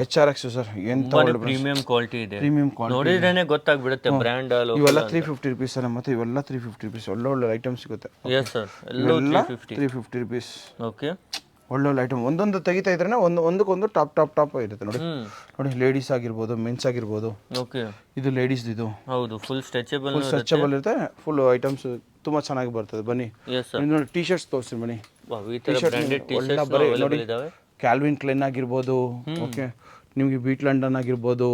HRX sir. ಎಂತ ಒಳ್ಳೆ ಪ್ರೀಮಿಯಂ ಕ್ವಾಲಿಟಿ ಇದೆ. ಪ್ರೀಮಿಯಂ ಕ್ವಾಲಿಟಿ ನೋಡಿದ್ರೇನೆ ಗೊತ್ತಾಗ್ಬಿಡುತ್ತೆ ಬ್ರ್ಯಾಂಡ್ ಅಲ್ಲ. ಇವೆಲ್ಲ 350 rupees ಸರ್. ಮತ್ತೆ ಇವೆಲ್ಲ 350 rupees. ಒಳ್ಳೆ ಐಟಮ್ಸ್ ಸಿಗುತ್ತೆ. ಎಸ್ ಸರ್, ಎಲ್ಲ 350 rupees. ಓಕೆ, ಒಳ್ಳೆ ಐಟಮ್. ಒಂದೊಂದು ತೆಗಿತಾ ಇದ್ರೆ ಒಂದಕ್ಕೊಂದು ಟಾಪ್ ಇರುತ್ತೆ ನೋಡಿ. ಲೇಡೀಸ್ ಆಗಿರ್ಬೋದು, ಮೆನ್ಸ್ ಆಗಿರ್ಬೋದು. ಓಕೆ, ಇದು ಲೇಡೀಸ್ ಇದು. ಹೌದು, ಫುಲ್ ಸ್ಟ್ರೆಚಬಲ್ ಇರುತ್ತೆ. ಫುಲ್ ಐಟಮ್ಸ್ ತುಂಬಾ ಚೆನ್ನಾಗಿ ಬರ್ತದೆ. ಬನ್ನಿ ನೋಡಿ, ಟಿ ಶರ್ಟ್ಸ್ ತೋರಿಸ್ತೀನಿ ಬನ್ನಿ. ನೋಡಿ, ಕ್ಯಾಲ್ವಿನ್ ಕ್ಲೈನ್ ಆಗಿರ್ಬೋದು. ಓಕೆ, ನಿಮ್ಗೆ ಬೀಟ್ ಲಂಡನ್ ಆಗಿರ್ಬೋದು.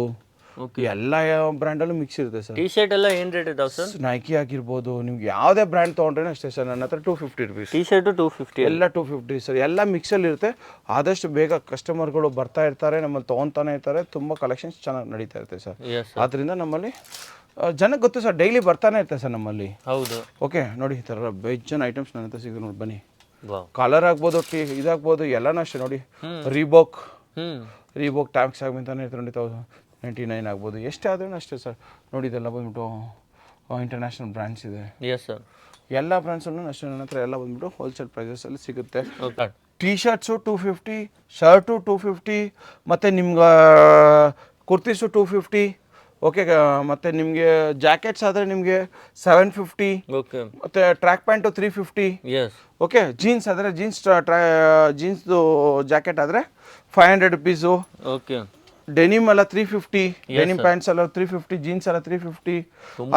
ಎಲ್ಲ ಬ್ರ್ಯಾಂಡಲ್ಲೂ ಮಿಕ್ಸ್ ಇರುತ್ತೆ ಸರ್. ಟಿ ಶರ್ಟ್ ಎಲ್ಲ ಏನ್ ರೇಟ್ ಇದಾವೆ ಸರ್? ನೈಕಿ ಆಗಿರ್ಬೋದು, ನಿಮ್ಗೆ ಯಾವುದೇ ಬ್ರ್ಯಾಂಡ್ ತೊಗೊಂಡ್ರೆ ಅಷ್ಟೇ ಸರ್. ನನ್ನ ಹತ್ರ 250 rupees. ಟಿ ಶರ್ಟ್ 250, ಎಲ್ಲ 250 ಸರ್. ಎಲ್ಲ ಮಿಕ್ಸಲ್ಲಿ ಇರುತ್ತೆ. ಆದಷ್ಟು ಬೇಗ ಕಸ್ಟಮರ್ಗಳು ಬರ್ತಾ ಇರ್ತಾರೆ, ನಮ್ಮಲ್ಲಿ ತೊಗೊತಾನೆ ಇರ್ತಾರೆ. ತುಂಬ ಕಲೆಕ್ಷನ್ಸ್ ಚೆನ್ನಾಗಿ ನಡೀತಾ ಇರುತ್ತೆ ಸರ್. ಆದ್ದರಿಂದ ನಮ್ಮಲ್ಲಿ ಜನಕ್ಕೆ ಗೊತ್ತು ಸರ್, ಡೈಲಿ ಬರ್ತಾನೆ ಇರ್ತಾರೆ ಸರ್ ನಮ್ಮಲ್ಲಿ. ಹೌದು, ಓಕೆ ನೋಡಿ, ಈ ಥರ ಬೆಜ್ಜನ್ ಐಟಮ್ಸ್ ನನ್ನ ಹತ್ರ ಸಿಗುತ್ತೆ ನೋಡಿ. ಬನ್ನಿ, ಕಾಲರ್ ಆಗ್ಬೋದು, ಇದಾಗ್ಬೋದು, ಎಲ್ಲನೂ ಅಷ್ಟೇ ನೋಡಿ. ರೀಬೋಕ್ ಟ್ಯಾಂಕ್ಸ್ ಆಗ್ಬಿಂತಾನೆ ಇರ್ತಾರೆ ನೋಡಿ. 99 ಆಗ್ಬೋದು, ಎಷ್ಟೇ ಆದ್ರೂ ಅಷ್ಟೇ ಸರ್. ನೋಡಿ, ಇದೆಲ್ಲ ಬಂದ್ಬಿಟ್ಟು ಇಂಟರ್ನ್ಯಾಷನಲ್ ಬ್ರ್ಯಾಂಡ್ಸ್ ಇದೆ. Yes sir. ಎಲ್ಲ ಬ್ರ್ಯಾಂಡ್ಸನ್ನು ಅಷ್ಟೇ ನನ್ನ ಹತ್ರ ಎಲ್ಲ ಬಂದ್ಬಿಟ್ಟು ಹೋಲ್ಸೇಲ್ ಪ್ರೈಸಸಲ್ಲಿ ಸಿಗುತ್ತೆ. ಟಿ ಶರ್ಟ್ಸು 250, ಶರ್ಟು 250, ಮತ್ತು ನಿಮ್ಗೆ ಕುರ್ತೀಸು 250. ಓಕೆ, ಮತ್ತು ನಿಮಗೆ ಜಾಕೆಟ್ಸ್ ಆದರೆ ನಿಮಗೆ 750. ಓಕೆ, ಮತ್ತು track pant 350. Yes. Okay, jeans ಆದರೆ ಜೀನ್ಸ್ದು ಜಾಕೆಟ್ ಆದರೆ 500 rupees. ಓಕೆ, ಡೆನಿಮ್ ಎಲ್ಲ 350, ಡೆನಿಮ್ ಪ್ಯಾಂಟ್ಸ್ ಎಲ್ಲ 350, ಜೀನ್ಸ್ ಎಲ್ಲ 350.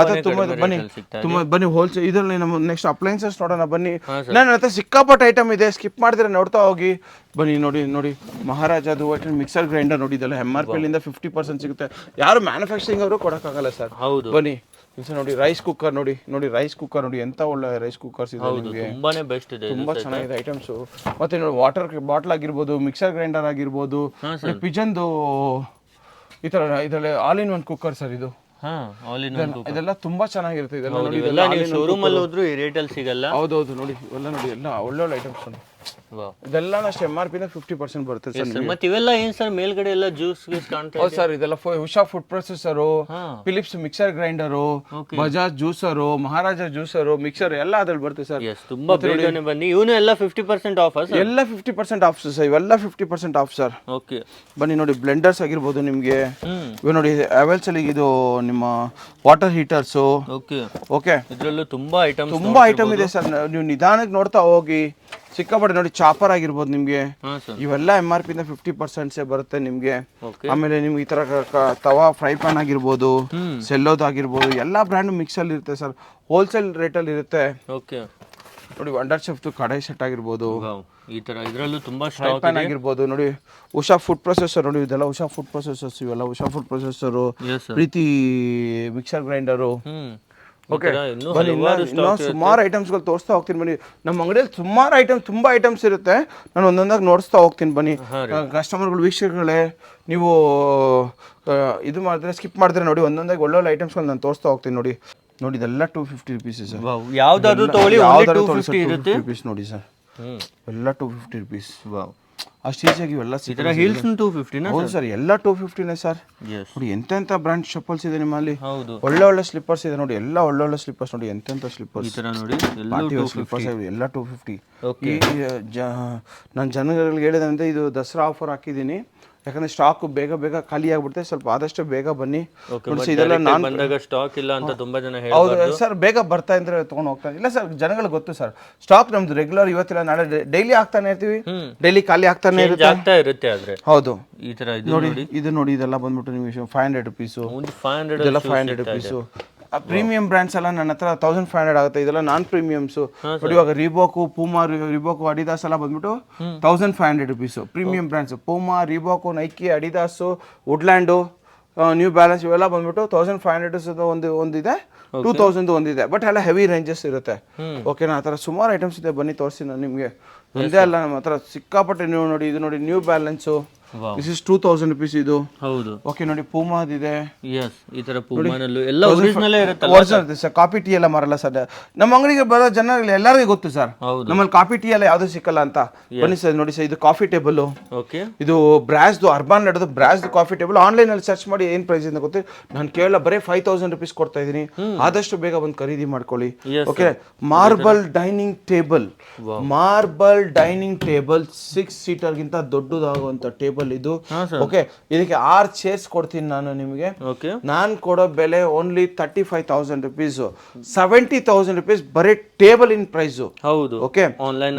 ಅದು ಬನ್ನಿ ಹೋಲ್ಸೇಲ್. ಇದರಲ್ಲಿ ನಮ್ಮ ನೆಕ್ಸ್ಟ್ ಅಪ್ಲೈನ್ಸಸ್ ನೋಡೋಣ ಬನ್ನಿ. ನನ್ನ ಹತ್ರ ಸಿಕ್ಕಾಪಟ್ಟೆ ಐಟಮ್ ಇದೆ, ಸ್ಕಿಪ್ ಮಾಡಿದ್ರೆ ನೋಡ್ತಾ ಹೋಗಿ. ಬನ್ನಿ ನೋಡಿ, ಮಹಾರಾಜದು ಮಿಕ್ಸರ್ ಗ್ರೈಂಡರ್ ನೋಡಿ. ಇದೆಲ್ಲ MRP 50% ಸಿಗುತ್ತೆ. ಯಾರು ಮ್ಯಾನುಫ್ಯಾಕ್ಚರಿಂಗ್ ಅವರು ಕೊಡೋಕ್ಕಾಗಲ್ಲ ಸರ್. ಹೌದು, ಬನ್ನಿ ನೋಡಿ ರೈಸ್ ಕುಕ್ಕರ್ ನೋಡಿ ರೈಸ್ ಕುಕ್ಕರ್ ನೋಡಿ ಎಂತ ಒಳ್ಳೆ ರೈಸ್ ಕುಕ್ಕರ್ಸ್ ಇದೆ ನಿಮಗೆ, ತುಂಬಾನೇ ಬೆಸ್ಟ್ ಇದೆ, ತುಂಬಾ ಚೆನ್ನಾಗಿದೆ ಐಟಮ್ಸ್. ಮತ್ತೆ ನೋಡಿ ವಾಟರ್ ಬಾಟಲ್ ಆಗಿರ್ಬೋದು, ಮಿಕ್ಸರ್ ಗ್ರೈಂಡರ್ ಆಗಿರ್ಬೋದು, ಪಿಜನ್ದು ಈ ತರ ಇದರಲ್ಲಿ all in one cooker sir ಇದು. ಇದೆಲ್ಲ ತುಂಬಾ ಚೆನ್ನಾಗಿರುತ್ತೆ. ಇದೆಲ್ಲ ನೋಡಿ ಶೋರೂಮ್ ಅಲ್ಲಿ ಹೋದ್ರು ಈ ರೇಟ್ ಅಲ್ಲಿ ಸಿಗಲ್ಲ. ಹೌದೌದು ನೋಡಿ ಇವೆಲ್ಲ ನೋಡಿ ಎಲ್ಲ ಒಳ್ಳೊಳ್ಳೆ ಐಟಮ್ಸ್ ನೋಡಿ. ಇದೆಲ್ಲ ಅಷ್ಟೇ MRP 50% ಬರುತ್ತೆ ಸರ್. ಮತ್ತೆ ಇವೆಲ್ಲ ಏನ್ ಸರ್ ಮೇಲ್ಗಡೆ ಎಲ್ಲ ಜ್ಯೂಸ್ ಕಾಣ್ತಾ ಹೌದು ಸರ್, ಇದೆಲ್ಲ Usha food processor, Philips mixer grinder, Bajaj juicer, Maharaja juicer, mixer ಎಲ್ಲ ಅದ್ರಲ್ಲಿ ಬರುತ್ತೆ ಸರ್. ತುಂಬಾ ಬೇಗನೆ ಬನ್ನಿ. ಇವನು ಎಲ್ಲ 50% ಆಫ್ ಸರ್? ಎಲ್ಲ 50% ಆಫ್ ಸರ್, ಇವೆಲ್ಲ 50% ಆಫ್ ಸರ್. ಓಕೆ ಬನ್ನಿ ನೋಡಿ ಬ್ಲೆಂಡರ್ಸ್ ಆಗಿರ್ಬೋದು ನಿಮ್ಗೆ, ಇವು ನೋಡಿ ಅವೆಲ್ಸ್ ಅಲ್ಲಿ ಇದು ನಿಮ್ಮ ವಾಟರ್ ಹೀಟರ್ಸ್. ಓಕೆ ಇದ್ರಲ್ಲೂ ತುಂಬಾ ಐಟಮ್ ಇದೆ ಸರ್. ನೀವು ನಿಧಾನಕ್ಕೆ ನೋಡ್ತಾ ಹೋಗಿ, ಸಿಕ್ಕಾಪಟ್ಟೆ ನೋಡಿ ಚಾಪರ್ ಆಗಿರ್ಬೋದು ನಿಮ್ಗೆ, ಇವೆಲ್ಲ MRP 50% ಬರುತ್ತೆ ನಿಮ್ಗೆ. ಆಮೇಲೆ ನಿಮ್ಗೆ ಈ ತರ ತವಾ ಫ್ರೈ ಪ್ಯಾನ್ ಆಗಿರ್ಬೋದು, ಸೆಲ್ಲೋದ್ ಆಗಿರ್ಬೋದು, ಎಲ್ಲಾ ಬ್ರ್ಯಾಂಡ್ ಮಿಕ್ಸ್ ಅಲ್ಲಿ ಇರುತ್ತೆ ಸರ್, ಹೋಲ್ಸೇಲ್ ರೇಟ್ ಅಲ್ಲಿ ಇರುತ್ತೆ. ನೋಡಿ ವಂಡರ್ ಶೆಫ್ಟ್ ಕಡಾಯಿ ಸೆಟ್ ಆಗಿರ್ಬೋದು, ಈ ತರ ಇದರಲ್ಲೂ ತುಂಬಾ ಫ್ರೈ ಪ್ಯಾನ್ ಆಗಿರ್ಬೋದು. ನೋಡಿ ಉಷಾ ಫುಡ್ ಪ್ರೊಸೆಸರ್ ನೋಡಿ, ಇದೆಲ್ಲ ಉಷಾ ಫುಡ್ ಪ್ರೊಸೆಸರ್ಸ್, ಇವೆಲ್ಲ ಉಷಾ ಫುಡ್ ಪ್ರೊಸೆಸರ್, ಪ್ರೀತಿ ಮಿಕ್ಸರ್ ಗ್ರೈಂಡರು. ಓಕೆ ಇನ್ನೂ ಸುಮಾರು ಐಟಮ್ಸ್ಗಳು ತೋರಿಸ್ತಾ ಹೋಗ್ತೀನಿ ಬನ್ನಿ. ನಮ್ಮ ಅಂಗಡಿಯಲ್ಲಿ ಸುಮಾರು ತುಂಬಾ ಐಟಮ್ಸ್ ಇರುತ್ತೆ, ನಾನು ಒಂದೊಂದಾಗಿ ನೋಡಿಸ್ತಾ ಹೋಗ್ತೀನಿ ಬನ್ನಿ. ಕಸ್ಟಮರ್ಗಳು ವೀಕ್ಷಕಗಳೇ, ನೀವು ಇದು ಮಾಡಿದ್ರೆ ಸ್ಕಿಪ್ ಮಾಡಿದ್ರೆ ನೋಡಿ ಒಂದೊಂದಾಗಿ ಒಳ್ಳೊಳ್ಳೆ ಐಟಮ್ಸ್ಗಳು ನಾನು ತೋರಿಸ್ತಾ ಹೋಗ್ತೀನಿ. ನೋಡಿ ಇದೆಲ್ಲ 250 ರುಪೀಸ್ ಸರ್. ಯಾವ್ದಾದ್ರು ತಗೊಳ್ಳಿ 250 ಇರುತ್ತೆ ರುಪೀಸ್ ನೋಡಿ ಸರ್, ಎಲ್ಲ 250 ರುಪೀಸ್. ಅಷ್ಟು ಈಸಿಯಾಗಿ ಇವೆಲ್ಲ ಸಿಗ್ತದೆ. ಹೀಲ್ಸ್ 250 ನಾ? ಹೌದು ಸರ್, ಎಲ್ಲ 250ನೇ ಸರ್. ನೋಡಿ ಎಂತೆಂಥ ಬ್ರ್ಯಾಂಡ್ ಚಪ್ಪಲ್ಸ್ ಇದೆ ನಿಮ್ಮಲ್ಲಿ, ಒಳ್ಳೆ ಸ್ಲಿಪ್ಪರ್ಸ್ ಇದೆ ನೋಡಿ, ಎಲ್ಲ ಒಳ್ಳೊಳ್ಳೆ ಸ್ಲಿಪ್ಪರ್ಸ್ ನೋಡಿ, ಎಂತೆಂಥ ಸ್ಲಿಪ್ಪರ್ಸ್ ಸ್ಲಿಪ್ಪರ್ಸ್ ಎಲ್ಲ 250. ನಾನು ಜನಗಳಿಗೆ ಹೇಳಿದಂತೆ ಇದು ದಸರಾ ಆಫರ್ ಹಾಕಿದ್ದೀನಿ, ಯಾಕಂದ್ರೆ ಸ್ಟಾಕ್ ಬೇಗ ಖಾಲಿ ಆಗ್ಬಿಡುತ್ತೆ, ಸ್ವಲ್ಪ ಆದಷ್ಟು ಬೇಗ ಬನ್ನಿ. ಇದೆಲ್ಲ ನಾನು ಬಂದಾಗ ಸ್ಟಾಕ್ ಇಲ್ಲ ಅಂತ ತುಂಬಾ ಜನ ಹೌದು ಸರ್, ಬೇಗ ಬರ್ತಾ ಇದ್ರೆ ತಗೊಂಡು ಹೋಗ್ತಾನೆ. ಇಲ್ಲ ಸರ್, ಜನಗಳಿಗೆ ಗೊತ್ತು ಸರ್, ಸ್ಟಾಕ್ ನಮ್ದು ರೆಗ್ಯುಲರ್ ಇವತ್ತಿಲ್ಲ ನಾಳೆ ಡೈಲಿ ಆಗ್ತಾನೆ ಇರ್ತೀವಿ, ಡೈಲಿ ಖಾಲಿ ಆಗ್ತಾನೆ ಇರುತ್ತೆ. ಆದ್ರೆ ಹೌದು ಈ ತರ ನೋಡಿ ಇದೆಲ್ಲ ಬಂದ್ಬಿಟ್ಟು ನಿಮಗೆ 500 ರುಪೀಸು, ಇದೆಲ್ಲ 500 ರುಪೀಸು. ಪ್ರೀಮಿಯಂ ಬ್ರ್ಯಾಂಡ್ಸ್ ಎಲ್ಲ ನನ್ನ ಹತ್ರ 1500 ಆಗುತ್ತೆ, ಇದೆಲ್ಲ ನಾನ್ ಪ್ರೀಮಿಯಮ್ಸ್. ನೋಡಿ ಇವಾಗ ರಿಬೋಕು, ಪೂಮಾ, ರಿಬೋಕು, ಅಡಿದಾಸ್ ಎಲ್ಲ ಬಂದ್ಬಿಟ್ಟು 1500 rupees premium brands. Puma, Reebok, Nike, Adidas, Woodland, New Balance ಇವೆಲ್ಲ ಬಂದ್ಬಿಟ್ಟು 1500 ಒಂದಿದೆ, 2000 ಒಂದಿದೆ, ಬಟ್ ಎಲ್ಲ ಹೆವಿ ರೇಂಜಸ್ ಇರುತ್ತೆ. ಓಕೆನಾ, ಆ ಥರ ಸುಮಾರು ಐಟಮ್ಸ್ ಇದೆ, ಬನ್ನಿ ತೋರಿಸ್ತೀನಿ ನಾನು ನಿಮಗೆ. ಒಂದೇ ಅಲ್ಲ, ನಮ್ಮ ಹತ್ರ ಸಿಕ್ಕಾಪಟ್ಟೆ. ನೀವು ನೋಡಿ ಇದು ನೋಡಿ new balance, this is 2000 rupees ಇದು. ಹೌದು. ಓಕೆ ನೋಡಿ ಪೂಮಾದಿದೆ, ಈ ತರ ಪೂಮಾನಲ್ಲೂ ಎಲ್ಲ ಒರಿಜಿನಲ್ ಇರುತ್ತೆ. ಒರಿಜಿನಲ್ ಸರ್, ಕಾಪಿ ಟೀ ಎಲ್ಲ ಮಾರಲ್ಲ ಸರ್. ನಮ್ಮ ಅಂಗಡಿಗೆ ಬರೋ ಜನರಿಗೆ ಎಲ್ಲರಿಗೂ ಗೊತ್ತು ಸರ್, ನಮ್ಮಲ್ಲಿ ಕಾಪಿ ಟೀ ಎಲ್ಲ ಯಾವ್ದು ಸಿಕ್ಕಲ್ಲ ಅಂತ. ಬನ್ನಿ ಸರ್, ನೋಡಿ ಸರ್, ಇದು ಕಾಫಿ ಟೇಬಲ್, ಇದು ಬ್ರಾಸ್ದು, ಅರ್ಬಾನ್ ನಡೆದು ಬ್ರಾಸ್ದು ಕಾಫಿ ಟೇಬಲ್. ಆನ್ಲೈನ್ ಅಲ್ಲಿ ಸರ್ಚ್ ಮಾಡಿ ಏನ್ ಪ್ರೈಸ್ ಅಂತ ಗೊತ್ತಿ, ನಾನು ಕೇವಲ ಬರೀ 5000 ರುಪೀಸ್ ಕೊಡ್ತಾ ಇದೀನಿ, ಆದಷ್ಟು ಬೇಗ ಬಂದು ಖರೀದಿ ಮಾಡ್ಕೊಳ್ಳಿ. ಓಕೆ, ಮಾರ್ಬಲ್ ಡೈನಿಂಗ್ ಟೇಬಲ್, 6 ಸೀಟರ್ಗಿಂತ ದೊಡ್ಡದಾಗುವಂತ ಟೇಬಲ್ ಇದು. ಓಕೆ, ಇದಕ್ಕೆ 6 ಚೇರ್ಸ್ ಕೊಡ್ತೀನಿ ನಾನು ನಿಮಗೆ. ನಾನು ಕೊಡೋ ಬೆಲೆ ಓನ್ಲಿ 35,000 ರುಪೀಸ್, 70,000 ರುಪೀಸ್ ಬರೀ ಟೇಬಲ್ ಇನ್ ಪ್ರೈಸ್. ಹೌದು. ಓಕೆ,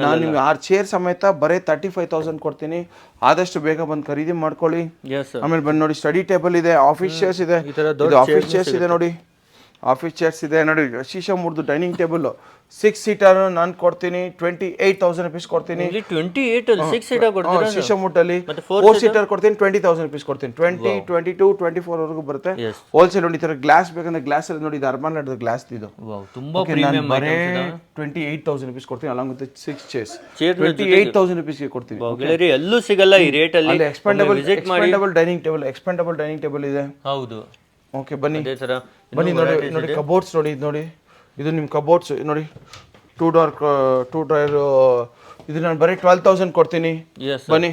ನಾನು ನಿಮ್ಗೆ 6 ಚೇರ್ ಸಮೇತ ಬರೀ 35,000 ಕೊಡ್ತೀನಿ, ಆದಷ್ಟು ಬೇಗ ಬಂದು ಖರೀದಿ ಮಾಡ್ಕೊಳ್ಳಿ. ಆಮೇಲೆ ಬಂದು ನೋಡಿ ಸ್ಟಡಿ ಟೇಬಲ್ ಇದೆ, ಆಫೀಸ್ ಚೇರ್ಸ್ ಇದೆ, ಆಫೀಸ್ ಚೇರ್ಸ್ ಇದೆ ನೋಡಿ, ಆಫೀಸ್ ಚೇರ್ಸ್ ಇದೆ ನೋಡಿ. ಶೀಶಾ ಮುರ್ದು ಡೈನಿಂಗ್ ಟೇಬಲ್ 6 ಸೀಟರ್ ನಾನು ಕೊಡ್ತೀನಿ, 28,000 ರುಪೀಸ್ ಕೊಡ್ತೀನಿ. 28 6 ಸೀಟರ್ ಕೊಡ್ತೀರಾ? ಶೀಶಾ ಮುಟ್ಟಲ್ಲಿ 4 ಸೀಟರ್ ಕೊಡ್ತೀನಿ, 20,000 ರುಪೀಸ್ ಕೊಡ್ತೀನಿ. 20, 22, 24 ವರೆಗೂ ಬರುತ್ತೆ. ಹೋಲ್ಸೇಲ್ ನೋಡಿ. ಈ ತರ ಗ್ಲಾಸ್ ಬೇಕಂದ್ರೆ ಗ್ಲಾಸ್ ಅಲ್ಲಿ ನೋಡಿ, ಇದು ಅರ್ಬಾನ್ ಲಾಡ್ ಗ್ಲಾಸ್ ಇದು. ತುಂಬಾ ಪ್ರೀಮಿಯಂ ಬರೇ 28,000 ರುಪೀಸ್ ಕೊಡ್ತೀನಿ, ಅಲಾಂಗ್ ವಿತ್ 6 ಚೇರ್ಸ್ 28,000 ರುಪೀಸ್ ಗೆ ಕೊಡ್ತೀನಿ. ಎಲ್ಲೂ ಸಿಗಲ್ಲ ಈ ರೇಟ್ ಅಲ್ಲಿ. ಎಕ್ಸ್ಪೆಂಡಬಲ್ ಡೈನಿಂಗ್ ಟೇಬಲ್ ಇದೆ. ಹೌದು. ಓಕೆ, ಬನ್ನಿ ನೋಡಿ ಕಬೋರ್ಡ್ಸ್ ನೋಡಿ, ಇದು ನಿಮ್ಮ ಕಬೋರ್ಡ್ಸ್ ನೋಡಿ, 2 ಡ್ರಾಯರ್. ಇದು ನಾನು ಬರೀ 12,000 ಕೊಡ್ತೀನಿ. ಬನ್ನಿ,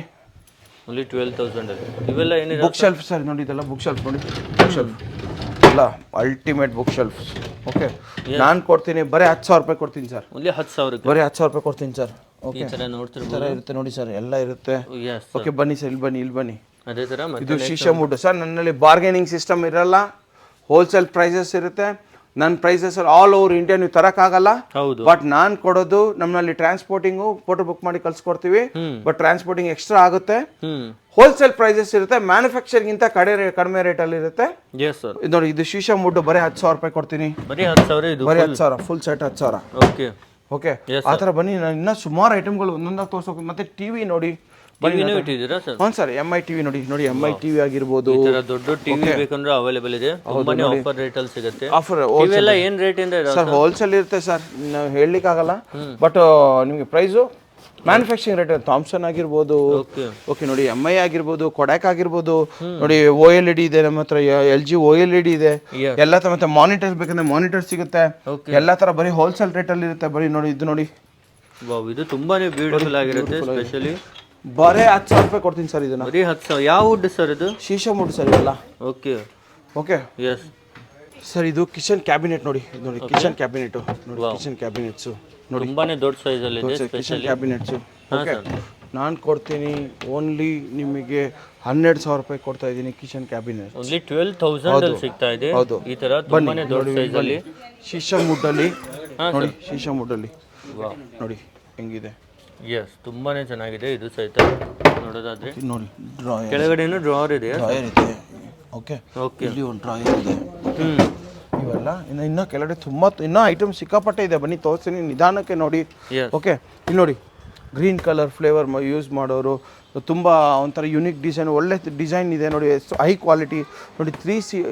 ಓನ್ಲಿ 12,000. ಇವೆಲ್ಲ ಏನಿದೆ? ಬುಕ್ ಶೆಲ್ಫ್ ಸರ್ ನೋಡಿ, ಇದೆಲ್ಲ ಬುಕ್ ಶೆಲ್ಫ್ ನೋಡಿ, ಬುಕ್ ಶೆಲ್ಫ್ ಎಲ್ಲ ಅಲ್ಟಿಮೇಟ್ ಬುಕ್ ಶೆಲ್ಫ್. ಓಕೆ, ನಾನು ಕೊಡ್ತೀನಿ ಬರೀ 10,000 ರೂಪಾಯಿ ಕೊಡ್ತೀನಿ ಸರ್. ಓನ್ಲಿ 10,000 ಬರೀ 10,000 ರೂಪಾಯಿ ಕೊಡ್ತೀನಿ ಸರ್. ಓಕೆ, ಈ ತರ ನೋಡ್ತಿರ್ಬೋದು, ಇರುತ್ತೆ ನೋಡಿ ಸರ್, ಎಲ್ಲ ಇರುತ್ತೆ. ಓಕೆ, ಬನ್ನಿ ಸರ್, ಇಲ್ಲಿ ಬನ್ನಿ. ಅದೇ ತರ ಇದು ಶೀಶಾ ವುಡ್ ಸರ್. ನನ್ನಲ್ಲಿ ಬಾರ್ಗೇನಿಂಗ್ ಸಿಸ್ಟಮ್ ಇರಲ್ಲ, ಹೋಲ್ಸೇಲ್ ಪ್ರೈಸಸ್ ಇರುತ್ತೆ. ನನ್ನ ಪ್ರೈಸಸ್ ಆಲ್ ಓವರ್ ಇಂಡಿಯಾ ನೀವು ತರಕ್ಕಾಗಲ್ಲ, ಬಟ್ ನಾನು ಕೊಡೋದು ನಮ್ಮಲ್ಲಿ ಟ್ರಾನ್ಸ್ಪೋರ್ಟಿಂಗು ಫೋಟೋ ಬುಕ್ ಮಾಡಿ ಕಳ್ಸಿಕೊಡ್ತೀವಿ, ಬಟ್ ಟ್ರಾನ್ಸ್ಪೋರ್ಟಿಂಗ್ ಎಕ್ಸ್ಟ್ರಾ ಆಗುತ್ತೆ. ಹೋಲ್ಸೇಲ್ ಪ್ರೈಸಸ್ ಇರುತ್ತೆ, ಮ್ಯಾನುಫ್ಯಾಕ್ಚರಿಂಗ್ ಗಿಂತ ಕಡಿಮೆ ರೇಟ್ ಅಲ್ಲಿ ಇರುತ್ತೆ. ಇದು ನೋಡಿ, ಇದು ಶೀಶಾ ವುಡ್ ಬರೀ 10,000 ರೂಪಾಯಿ ಕೊಡ್ತೀನಿ. ಬರೀ 10,000 ಫುಲ್ ಸೆಟ್ 10,000. ಓಕೆ, ಆ ಥರ ಬನ್ನಿ. ನಾನು ಇನ್ನೂ ಸುಮಾರು ಐಟಮ್ಗಳು ಒಂದೊಂದಾಗಿ ತೋರಿಸೋಕೆ. ಮತ್ತೆ ಟಿವಿ ನೋಡಿ, ಇಟ್ಟಿದ್ದೀರಾ ಸರ್? ಹ್ಞೂ ಸರ್, MI ಟಿವಿ ನೋಡಿ ನೋಡಿ, MI ಟಿವಿ ಆಗಿರ್ಬೋದು. ಈ ತರ ದೊಡ್ಡ ಟಿವಿ ಬೇಕಂದ್ರೆ ಅವೈಲೇಬಲ್ ಇದೆ, ತುಂಬಾನೇ ಆಫರ್ ರೇಟ್ ಅಲ್ಲಿ ಸಿಗುತ್ತೆ. ಆಫರ್ ಇವೆಲ್ಲ ಏನ್ ರೇಟ್ ಇಂದ ಇದೆ ಸರ್? ಹೋಲ್ಸೇಲ್ ಇರುತ್ತೆ ಸರ್, ನಾವು ಹೇಳಲಿಕ್ಕಾಗಲ್ಲ. ಬಟ್ ನಿಮಗೆ ಪ್ರೈಸು ಮ್ಯಾನುಫ್ಯಾಕ್ಚರಿಂಗ್ ರೇಟ್ ಥಾಮ್ಸನ್ ಆಗಿರ್ಬೋದು, ಓಕೆ ನೋಡಿ, MI ಆಗಿರ್ಬೋದು, ಕೊಡಾಕ್ ಆಗಿರ್ಬೋದು ನೋಡಿ, OLED ಇದೆ ನಮ್ಮ ಹತ್ರ, LG OLED ಇದೆ, ಎಲ್ಲ ತರ. ಮತ್ತೆ ಮಾನಿಟರ್ಸ್ ಬೇಕಂದ್ರೆ ಮಾನಿಟರ್ ಸಿಗುತ್ತೆ, ಎಲ್ಲ ತರ ಬರೀ ಹೋಲ್ಸೇಲ್ ರೇಟ್ ಅಲ್ಲಿ ಇರುತ್ತೆ. ಬರೀ ನೋಡಿ, ಇದು ನೋಡಿ, ಇದು ತುಂಬಾನೇ ಬ್ಯೂಟಿಫುಲ್ ಆಗಿರುತ್ತೆ. ಸ್ಪೆಷಲಿ ಬರೀ 10,000 ರೂಪಾಯಿ ಕೊಡ್ತೀನಿ ಸರ್ ಇದನ್ನ. ಬರೀ 10,000. ಯಾವ ವುಡ್ ಸರ್ ಇದು? ಶೀಶಮ್ ವುಡ್ ಸರ್ ಇವೆಲ್ಲ. Okay okay yes sir. ಇದು ಕಿಚನ್ ಕ್ಯಾಬಿನೆಟ್ ನೋಡಿ, ನೋಡಿ ಕಿಚನ್ ಕ್ಯಾಬಿನೆಟ್ ನೋಡಿ, ಕಿಚನ್ ಕ್ಯಾಬಿನೆಟ್ಸ್ ನೋಡಿ, ತುಂಬಾನೇ ದೊಡ್ಡ ಸೈಜ್ ಅಲ್ಲಿ ಇದೆ ಕಿಚನ್ ಕ್ಯಾಬಿನೆಟ್ಸ್. ಓಕೆ, ನಾನು ಕೊಡ್ತೀನಿ ಓನ್ಲಿ ನಿಮಗೆ 12,000 ರೂಪಾಯಿ ಕೊಡ್ತಾ ಇದ್ದೀನಿ ಕಿಚನ್ ಕ್ಯಾಬಿನೆಟ್. ಓನ್ಲಿ 12,000 ಅಲ್ಲಿ ಸಿಗ್ತಾ ಇದೆ. ಹೌದು, ಈ ತರ ತುಂಬಾನೇ ದೊಡ್ಡ ಸೈಜ್ ಅಲ್ಲಿ ಶೀಶಮ್ ವುಡ್ ಅಲ್ಲಿ ನೋಡಿ, ಶೀಶಮ್ ವುಡ್ ಅಲ್ಲಿ ನೋಡಿ ಹೆಂಗಿದೆ. ಎಸ್, ತುಂಬಾನೇ ಚೆನ್ನಾಗಿದೆ ಇದು ಸಹಿತ ನೋಡೋದಾದ್ರೆ. ನೋಡಿ ಡ್ರಾಯರ್, ಕೆಳಗಡೆನೂ ಡ್ರಾಯರ್ ಇದೆ. ಡ್ರಾಯರ್ ಇದೆ. ಓಕೆ ಓಕೆ, ಇಲ್ಲಿ ಒಂದು ಡ್ರಾಯರ್ ಇದೆ. ಇವೆಲ್ಲ ಇನ್ನ ಕೆಳಗಡೆ ತುಂಬಾ ಇನ್ನೂ ಐಟಮ್ ಸಿಕ್ಕಾಪಟ್ಟೆ ಇದೆ. ಬನ್ನಿ ತೋರಿಸ್ತೀನಿ ನಿಧಾನಕ್ಕೆ ನೋಡಿ. ಓಕೆ, ಇಲ್ಲಿ ನೋಡಿ, ಗ್ರೀನ್ ಕಲರ್ ಫ್ಲೇವರ್ ಯೂಸ್ ಮಾಡೋರು, ತುಂಬ ಒಂಥರ ಯುನಿಕ್ ಡಿಸೈನ್, ಒಳ್ಳೆ ಡಿಸೈನ್ ಇದೆ ನೋಡಿ, ಹೈ ಕ್ವಾಲಿಟಿ ನೋಡಿ.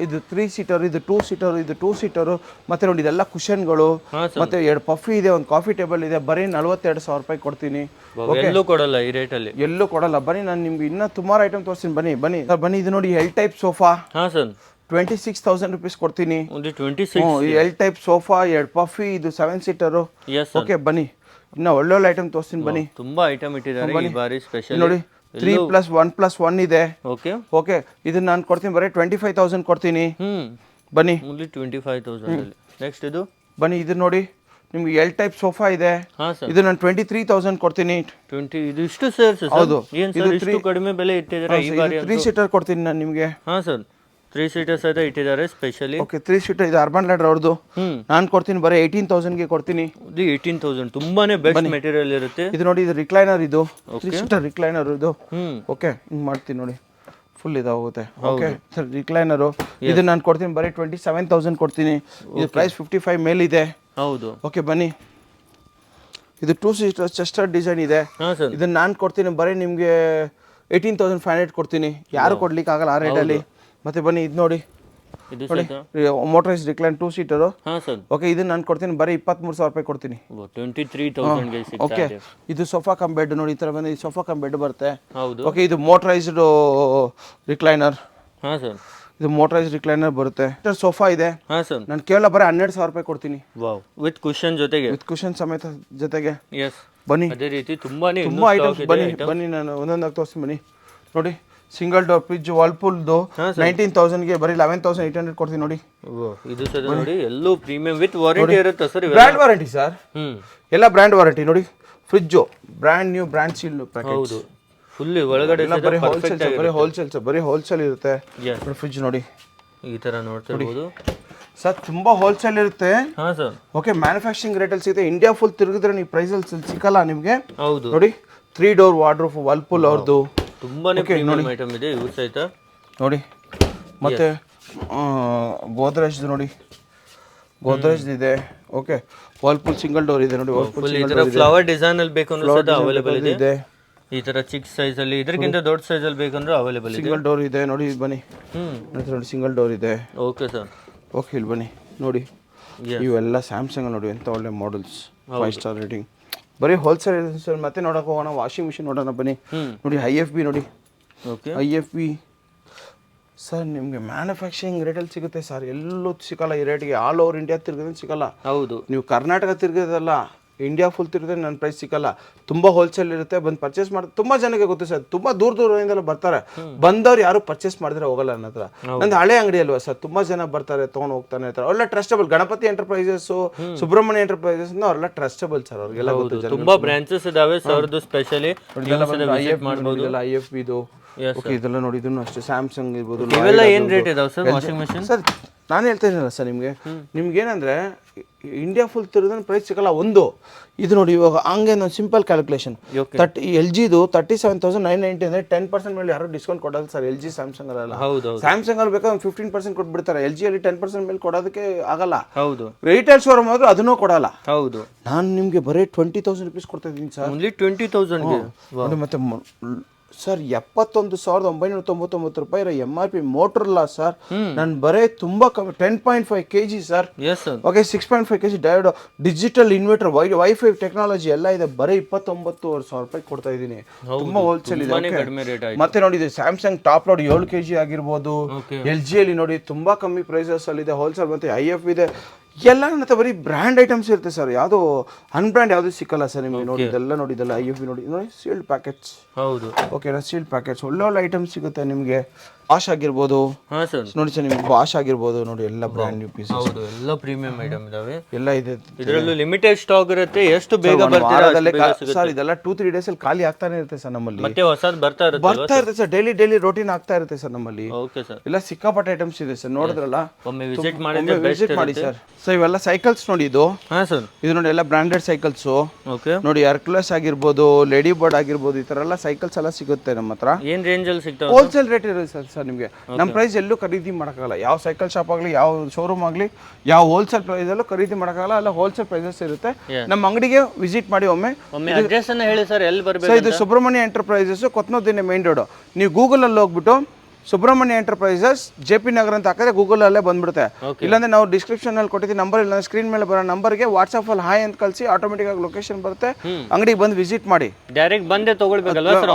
ಇದು 3 ಸೀಟರ್, ಇದು 2 ಸೀಟರ್, ಇದು 2 ಸೀಟರು. ಮತ್ತೆ ನೋಡಿ, ಇದೆಲ್ಲ ಕುಷನ್ಗಳು, ಮತ್ತೆ 2 ಪಫಿ ಇದೆ, ಒಂದು ಕಾಫಿ ಟೇಬಲ್ ಇದೆ. ಬರೀ 42,000 ರೂಪಾಯಿ ಕೊಡ್ತೀನಿ. ಎಲ್ಲೂ ಕೊಡಲ್ಲ ಈ ರೇಟಲ್ಲಿ, ಎಲ್ಲೂ ಕೊಡಲ್ಲ. ಬನ್ನಿ, ನಾನು ನಿಮ್ಗೆ ಇನ್ನೂ ಸುಮಾರು ಐಟಮ್ ತೋರಿಸ್ತೀನಿ. ಬನ್ನಿ ಬನ್ನಿ ಬನ್ನಿ. ಇದು ನೋಡಿ, L ಟೈಪ್ ಸೋಫಾ. ಹಾಂ ಸರ್, 26,000 rupees ಕೊಡ್ತೀನಿ. 26. L ಟೈಪ್ ಸೋಫಾ, 2 ಪಫಿ, ಇದು 7 ಸೀಟರು. ಓಕೆ, ಬನ್ನಿ, ಇನ್ನ ಒಳ್ಳೊಳ್ಳೆ ಐಟಮ್ ತೋರಿಸ್ತೀನಿ. ಬನ್ನಿ, ತುಂಬಾ ಐಟಮ್ ಇಟ್ಟಿದ್ದಾರೆ ಈ ಬಾರಿ ಸ್ಪೆಷಲ್ ನೋಡಿ. 3+1+1 ಇದೆ. ಓಕೆ ಓಕೆ, ಇದನ್ನ ನಾನು ಕೊಡ್ತೀನಿ, ಬರೀ 25,000 ಕೊಡ್ತೀನಿ. ಬನ್ನಿ, ಓನ್ಲಿ 25,000 ಅಲ್ಲಿ. ನೆಕ್ಸ್ಟ್ ಇದು ಬನ್ನಿ, ಇದು ನೋಡಿ, ನಿಮ್ಗೆ L ಟೈಪ್ ಸೋಫಾ ಇದೆ. ಇದು ನಾನು 23,000 ಕೊಡ್ತೀನಿ. 20. ಇದು ಇಷ್ಟು ಸೇರ್ಸ್? ಹೌದು, ಇದು ಇಷ್ಟು ಕಡಿಮೆ ಬೆಲೆ ಇಟ್ಟಿದ್ದಾರೆ ಈ ಬಾರಿ. 3 ಸೀಟರ್ ಕೊಡ್ತೀನಿ ನಾನು ನಿಮಗೆ. ಹಾ ಸರ್, 3 ಸೀಟರ್ಸ್ ಆಯ್ತಾ ಇಟ್ಟಿದ್ದಾರೆ ಸ್ಪೆಷಲಿ. ಓಕೆ, 3 ಸೀಟರ್ ಇದು ಅರ್ಬನ್ ಲ್ಯಾಡರ್ ಅವ್ರದ್ದು. ನಾನು ಕೊಡ್ತೀನಿ, ಬರೀ 18,000ಗೆ ಕೊಡ್ತೀನಿ. 18,000, ತುಂಬಾನೇ ಬೆಸ್ಟ್ ಮೆಟೀರಿಯಲ್ ಇರುತ್ತೆ. ಇದು ನೋಡಿ, ಇದು ರಿಕ್ಲೈನರ್, ಇದು 3 ಸೀಟರ್ ರಿಕ್ಲೈನರ್ ಇದು. ಓಕೆ, ಹಿಂಗ್ ಮಾಡ್ತೀನಿ ನೋಡಿ, ಫುಲ್ ಇದಾಗುತ್ತೆ. ಓಕೆ ಸರ್, ರಿಕ್ಲೈನರು ಇದು ನಾನು ಕೊಡ್ತೀನಿ, ಬರೀ 27,000 ಕೊಡ್ತೀನಿ. ಇದು ಪ್ರೈಸ್ 55 ಮೇಲಿದೆ. ಹೌದು. ಓಕೆ, ಬನ್ನಿ, ಇದು 2 ಸೀಟರ್ ಚೆಸ್ಟರ್ ಡಿಸೈನ್ ಇದೆ. ಇದನ್ನ ನಾನು ಕೊಡ್ತೀನಿ, ಬರೀ ನಿಮಗೆ 18,500 ಕೊಡ್ತೀನಿ. ಯಾರು ಕೊಡ್ಲಿಕ್ಕೆ ಆಗಲ್ಲ ಆ ರೇಟಲ್ಲಿ. ಮತ್ತೆ ಬನ್ನಿ, ಇದು ನೋಡಿ, ಮೋಟರೈಸ್ ರಿಕ್ಲೈನ್ 2 ಸೀಟರು. ಓಕೆ, ಇದನ್ನ ನಾನು ಕೊಡ್ತೀನಿ, ಬರೀ 23,000 ರೂಪಾಯಿ ಕೊಡ್ತೀನಿ. 23,000. ಓಕೆ, ಇದು ಸೋಫಾ ಕಮ್ ಬೆಡ್ ನೋಡಿ, ಈ ತರ ಬಂದು ಸೋಫಾ ಕಮ್ ಬೆಡ್ ಬರುತ್ತೆ. ಓಕೆ, ಇದು ಮೋಟರೈಸ್ಡ್ ರಿಕ್ಲೈನರ್. ಹಾಂ ಸರ್, ಇದು ಮೋಟರೈಸ್ ರಿಕ್ಲೈನರ್ ಬರುತ್ತೆ. ಸೋಫಾ ಇದೆ. ನಾನು ಕೇವಲ ಬರೀ 12,000 ರೂಪಾಯಿ ಕೊಡ್ತೀನಿ. ವಿತ್ ಕುಷನ್ ಜೊತೆಗೆ, ವಿತ್ ಕುಷನ್ ಸಮೇತ ಜೊತೆಗೆ. ಎಸ್, ಬನ್ನಿ, ಅದೇ ರೀತಿ ತುಂಬಾ ಐಟಮ್ಸ್. ಬನ್ನಿ ಬನ್ನಿ, ನಾನು ಒಂದೊಂದಾಗಿ ತೋರಿಸ್ತೀನಿ. ಬನ್ನಿ ನೋಡಿ, ಸಿಂಗಲ್ ಡೋರ್ ಫ್ರಿಜ್ ವರ್ಲ್ಪೂಲ್ದು 19,000ಗೆ ಬರೀ 11,800 ಕೊಡ್ತೀನಿ ನೋಡಿ. ಇದು ಸರ್ ನೋಡಿ, ಎಲ್ಲೂ ಪ್ರೀಮಿಯಂ ವಿತ್ ವಾರಂಟಿ ಇರುತ್ತೆ ಸರ್. ಬ್ರ್ಯಾಂಡ್ ವಾರಂಟಿ ಸರ್, ಎಲ್ಲ ಬ್ರ್ಯಾಂಡ್ ವಾರಂಟಿ ನೋಡಿ. Fridge brand new, brand seal packet. ಹೌದು, ಫುಲ್ ಒಳಗಡೆ ಬರೀ ಹೋಲ್ಸೇಲ್, ಬರೀ ಹೋಲ್ಸೇಲ್ ಸರ್, ಬರೀ ಹೋಲ್ಸೇಲ್ ಇರುತ್ತೆ. ಫ್ರಿಡ್ಜ್ ನೋಡಿ, ಈ ತರ ನೋಡ್ತಾ ಇರ್ಬೋದು ಸರ್, ತುಂಬಾ ಹೋಲ್ಸೇಲ್ ಇರುತ್ತೆ. ಹಾ ಸರ್. ಓಕೆ, ಮ್ಯಾನುಫ್ಯಾಕ್ಚರಿಂಗ್ ರೇಟಲ್ಲಿ ಸಿಗುತ್ತೆ. ಇಂಡಿಯಾ ಫುಲ್ ತಿರುಗಿದ್ರೆ ನೀವು ಪ್ರೈಸಲ್ಲಿ ಸಿಕ್ಕಲ್ಲ ನಿಮಗೆ. ಹೌದು ನೋಡಿ, 3 ಡೋರ್ ವಾರ್ಡ್ರೋಬ್ ವರ್ಲ್ಪೂಲ್ ಅವ್ರದ್ದು. ತುಂಬಾನೇ ಪ್ರೀಮಿಯಂ ಐಟಮ್ ಇದೆ ಯೂಸ್ ಆಯ್ತಾ ನೋಡಿ. ಮತ್ತೆ ಗೋದ್ರೇಜ್ ನೋಡಿ, ಗೋದ್ರೇಜ್ ಇದೆ. ಓಕೆ, ವರ್ಲ್ಪೂಲ್ ಸಿಂಗಲ್ ಡೋರ್ ಇದೆ ನೋಡಿ. ವರ್ಲ್ಪೂಲ್ ಈ ತರ ಫ್ಲವರ್ ಡಿಸೈನ್ ಅಲ್ಲಿ ಬೇಕು ಅಂದ್ರೆ ಅವೈಲೇಬಲ್ ಇದೆ. ಈ ತರ ಚಿಕ್ಕ ಸೈಜ್ ಅಲ್ಲಿ, ಇದಕ್ಕಿಂತ ದೊಡ್ಡ ಸೈಜ್ ಅಲ್ಲಿ ಬೇಕಂದ್ರೆ ಅವೈಲೇಬಲ್ ಇದೆ. ಸಿಂಗಲ್ ಡೋರ್ ಇದೆ ನೋಡಿ, ಬನ್ನಿ ನೋಡಿ, ಸಿಂಗಲ್ ಡೋರ್ ಇದೆ. Okay sir. ಓಕೆ, ಇಲ್ಲಿ ಬನ್ನಿ ನೋಡಿ, ಇವೆಲ್ಲ ಸ್ಯಾಮ್ಸಂಗ್ ನೋಡಿ, ಎಂತ ಒಳ್ಳೆ ಮಾಡಲ್ಸ್, 5 ಸ್ಟಾರ್ ರೇಟಿಂಗ್. ಬರೀ ಹೋಲ್ಸೇಲ್ ಸರ್. ಮತ್ತೆ ನೋಡಕ್ಕೆ ಹೋಗೋಣ, ವಾಷಿಂಗ್ ಮಿಷಿನ್ ನೋಡೋಣ ಬನ್ನಿ. ನೋಡಿ, IFB ನೋಡಿ. ಓಕೆ, IFB ಸರ್ ನಿಮಗೆ ಮ್ಯಾನುಫ್ಯಾಕ್ಚರಿಂಗ್ ರೇಟಲ್ಲಿ ಸಿಗುತ್ತೆ ಸರ್, ಎಲ್ಲೂ ಸಿಗಲ್ಲ ಈ ರೇಟ್ಗೆ. ಆಲ್ ಓವರ್ ಇಂಡಿಯಾ ತಿರ್ಗೋದ್ರೆ ಸಿಗಲ್ಲ. ಹೌದು, ನೀವು ಕರ್ನಾಟಕ ತಿರ್ಗೋದಲ್ಲ, ಇಂಡಿಯಾ ಫುಲ್ ತಿರ್ಗಿದ್ರೆ ನನ್ನ ಪ್ರೈಸ್ ಸಿಕ್ಕಲ್ಲ. ತುಂಬ ಹೋಲ್ಸೇಲ್ ಇರುತ್ತೆ, ಬಂದು ಪರ್ಚೇಸ್ ಮಾಡಿ. ತುಂಬ ಜನಕ್ಕೆ ಗೊತ್ತು ಸರ್, ತುಂಬ ದೂರದಿಂದೆಲ್ಲ ಬರ್ತಾರೆ. ಬಂದವ್ರು ಯಾರು ಪರ್ಚೇಸ್ ಮಾಡಿದ್ರೆ ಹೋಗಲ್ಲ ನನ್ನ ಹತ್ರ. ನಂದು ಹಳೆ ಅಂಗಡಿ ಅಲ್ವಾ ಸರ್, ತುಂಬ ಜನ ಬರ್ತಾರೆ, ತೊಗೊಂಡು ಹೋಗ್ತಾನೆ ಇರ್ತಾರೆ. ಒಳ್ಳೆ trustable. Ganapati enterprises, Subrahmanya enterprises ಅವರೆಲ್ಲ ಟ್ರಸ್ಟಬಲ್ ಸರ್, ಅವ್ರಿಗೆಲ್ಲ ಗೊತ್ತು. ತುಂಬಾ ಬ್ರಾಂಚಸ್ ಇದಾವೆ ಸರ್ದು ಸ್ಪೆಷಲಿ. IFB ಇದು. ಓಕೆ, ಇದೆಲ್ಲ ನೋಡಿ, ಇದನ್ನು ಅಷ್ಟೇ ಸ್ಯಾಮ್ಸಂಗ್ ಇರ್ಬೋದು. ಇವೆಲ್ಲ ಏನು ರೇಟ್ ಇದಾವೆ ಸರ್ ವಾಷಿಂಗ್ ಮೆಷಿನ್? ಸರ್ ನಾನು ಹೇಳ್ತಾ ಇದ್ದೀನಲ್ಲ ಸರ್ ನಿಮ್ಗೆ ಏನಂದರೆ ಇಂಡಿಯಾ ಫುಲ್ ತಿರುಗಿದ್ರೆ ಪ್ರೈಸ್ ಸಿಗಲ್ಲ. ಒಂದು ಇದು ನೋಡಿ, ಇವಾಗ ಹಂಗೆ ಒಂದು ಸಿಂಪಲ್ ಕ್ಯಾಲ್ಕುಲೇಷನ್. LGದು 37,990 ಅಂದರೆ 10% ಮೇಲೆ ಯಾರು ಡಿಸ್ಕೌಂಟ್ ಕೊಡೋದು ಸರ್. LG ಸ್ಯಾಮ್ಸಂಗ್ ಅಲ್ಲ. ಸ್ಯಾಮ್ಸಂಗ್ ಅಲ್ಲಿ ಬೇಕಾದ್ರೆ 15% ಕೊಟ್ಬಿಡ್ತಾರೆ. LG ಅಲ್ಲಿ 10% ಮೇಲೆ ಕೊಡೋದಕ್ಕೆ ಆಗಲ್ಲ. ಹೌದು, ರಿಟೇಲ್ ಶೋರೂಮ್ ಆದ್ರೂ ಅದನ್ನೂ ಕೊಡಲ್ಲ. ಹೌದು, ನಾನು ನಿಮಗೆ ಬರೀ 20,000 ರೂಪೀಸ್ ಕೊಡ್ತಾ ಇದ್ದೀನಿ ಸರ್. ಓನ್ಲಿ 20,000ಗೆ. ಮತ್ತೆ ಸರ್ 71,999 ರೂಪಾಯಿ MRP ಮೋಟ್ರಲ್ಲ ಸರ್. ನಾನು ಬರೇ ತುಂಬಾ ಕಮ್ಮಿ 10.5 kg sir. Okay 6.5 kg diode, digital inverter, wifi technology ಎಲ್ಲ ಇದೆ. ಬರೀ 29,500 ರೂಪಾಯಿ ಕೊಡ್ತಾ ಇದ್ದೀನಿ. ತುಂಬಾ ಹೋಲ್ಸೇಲ್ ಇದೆ. ಮತ್ತೆ ನೋಡಿ ಇದು ಸ್ಯಾಮ್ಸಂಗ್ ಟಾಪ್ ಲೋಡ್ 7 kg ಆಗಿರ್ಬೋದು. LG ಅಲ್ಲಿ ನೋಡಿ ತುಂಬಾ ಕಮ್ಮಿ ಪ್ರೈಸಸ್ ಅಲ್ಲಿ ಇದೆ ಹೋಲ್ಸೇಲ್. ಮತ್ತೆ IF ಇದೆ. ಎಲ್ಲ ನನ್ನ ಹತ್ರ ಬರೀ ಬ್ರ್ಯಾಂಡ್ ಐಟಮ್ಸ್ ಇರುತ್ತೆ ಸರ್. ಯಾವುದು ಅನ್ಬ್ರ್ಯಾಂಡ್ ಯಾವುದು ಸಿಕ್ಕಲ್ಲ ಸರ್ ನಿಮಗೆ. ನೋಡಿ ಇದೆಲ್ಲ ನೋಡಿ, ಇದೆಲ್ಲ IF ನೋಡಿ ಸೀಲ್ಡ್ ಪ್ಯಾಕೆಟ್ಸ್. ಹೌದು ಓಕೆನಾ, ಸೀಲ್ಡ್ ಪ್ಯಾಕೆಟ್ಸ್ ಒಳ್ಳೊಳ್ಳೆ ಐಟಮ್ಸ್ ಸಿಗುತ್ತೆ ನಿಮಗೆ. ಬಾಷ್ ಆಗಿರ್ಬೋದು ನೋಡಿ ಸರ್, ನಿಮ್ಗೆ ಬಾಷ್ ಆಗಿರ್ಬೋದು ನೋಡಿ, ಎಲ್ಲ ಬ್ರ್ಯಾಂಡ್ ನ್ಯೂ ಪೀಸಸ್, ಎಲ್ಲ ಪ್ರೀಮಿಯಂ ಐಟಮ್ ಇದಾವೆ, ಎಲ್ಲ ಇದೆ. ಇದರಲ್ಲೂ ಲಿಮಿಟೆಡ್ ಸ್ಟಾಕ್ ಇರುತ್ತೆ. ಎಷ್ಟು ಬೇಗ ಬರ್ತೀರಾ ಸರ್? ಇದೆಲ್ಲ 2-3 ಡೇಸ್ ಅಲ್ಲಿ ಖಾಲಿ ಆಗ್ತಾನೆ ಇರುತ್ತೆ ಸರ್ ನಮ್ಮಲ್ಲಿ. ಮತ್ತೆ ಹೊಸದು ಬರ್ತಾ ಇರುತ್ತೆ ಸರ್. ಡೈಲಿ ರೋಟೀನ್ ಆಗ್ತಾ ಇರುತ್ತೆ ಸರ್ ನಮ್ಮಲ್ಲಿ. ಓಕೆ ಸರ್, ಎಲ್ಲ ಸಿಕ್ಕಾಪಟ್ಟೆ ಐಟಮ್ಸ್ ಇದೆ ಸರ್. ನೋಡಿದ್ರಲ್ಲ, ಒಮ್ಮೆ ವಿಸಿಟ್ ಮಾಡಿ ಸರ್. ಸೊ ಇವೆಲ್ಲ ಸೈಕಲ್ಸ್ ನೋಡಿ, ಇದು ಸರ್ ಇದು ನೋಡಿ ಎಲ್ಲ ಬ್ರಾಂಡೆಡ್ ಸೈಕಲ್ಸ್. ಓಕೆ ನೋಡಿ ಹರ್ಕ್ಯುಲಸ್ ಆಗಿರ್ಬೋದು, ಲೇಡಿ ಬರ್ಡ್ ಆಗಿರ್ಬೋದು, ಈ ತರ ಎಲ್ಲ ಸೈಕಲ್ಸ್ ಎಲ್ಲ ಸಿಗುತ್ತೆ ನಮ್ಮ ಹತ್ರ. ಏನ್ ರೇಂಜ್ ಅಲ್ಲಿ ಸಿಗ್ತಾವೆ? ಹೋಲ್ಸೇಲ್ ರೇಟ್ ಇರುತ್ತೆ ಸರ್ ನಿಮಗೆ. ನಮ್ಮ ಪ್ರೈಸ್ ಎಲ್ಲೂ ಖರೀದಿ ಮಾಡೋಕ್ಕಾಗಲ್ಲ. ಯಾವ ಸೈಕಲ್ ಶಾಪ್ ಆಗಲಿ, ಯಾವ ಶೋರೂಮ್ ಆಗಲಿ, ಯಾವ ಹೋಲ್ಸೇಲ್ ಪ್ರೈಸ್ ಅಲ್ಲೂ ಖರೀದಿ ಮಾಡೋಕ್ಕಾಗಲ್ಲ. ಎಲ್ಲ ಹೋಲ್ಸೇಲ್ ಪ್ರೈಸಸ್ ಇರುತ್ತೆ. ನಮ್ಮ ಅಂಗಡಿಗೆ ವಿಸಿಟ್ ಮಾಡಿ ಒಮ್ಮೆ. ಅಡ್ರೆಸ್ ಅನ್ನ ಹೇಳಿ ಸರ್, ಎಲ್ಲಿ ಬರಬೇಕು? ಇದು Subrahmanya enterprises, ಕೊತ್ನೂರ್ Dinne main road. ನೀವು ಗೂಗಲ್ ಅಲ್ಲಿ ಹೋಗ್ಬಿಟ್ಟು ಸುಬ್ರಹ್ಮಣ್ಯ ಎಂಟರ್ಪ್ರೈಸಸ್ JP ನಗರ್ ಅಂತ ಹಾಕಿದ್ರೆ ಗೂಗಲ್ ಅಲ್ಲೇ ಬಂದ್ಬಿಡುತ್ತೆ. ಇಲ್ಲಾಂದ್ರೆ ನಾವು ಡಿಸ್ಕ್ರಿಪ್ಷನ್ ಅಲ್ಲಿ ಕೊಟ್ಟಿದ್ದೀವಿ ನಂಬರ್, ಇಲ್ಲ ಸ್ಕ್ರೀನ್ ಮೇಲೆ ಬರೋ ನಂಬರ್ಗೆ ವಾಟ್ಸ್ಆಪ್ ಅಲ್ಲಿ ಹಾಯ್ ಅಂತ ಕಳಿಸಿ ಆಟೋಮೆಟಿಕ್ ಆಗಿ ಲೊಕೇಶನ್ ಬರುತ್ತೆ. ಅಂಗಡಿಗೆ ಬಂದು ವಿಸಿಟ್ ಮಾಡಿ. ಡೈರೆಕ್ಟ್ ಬಂದೇ ತಗೊಳ್ಬೇಕಲ್ವಾ ಸರ್?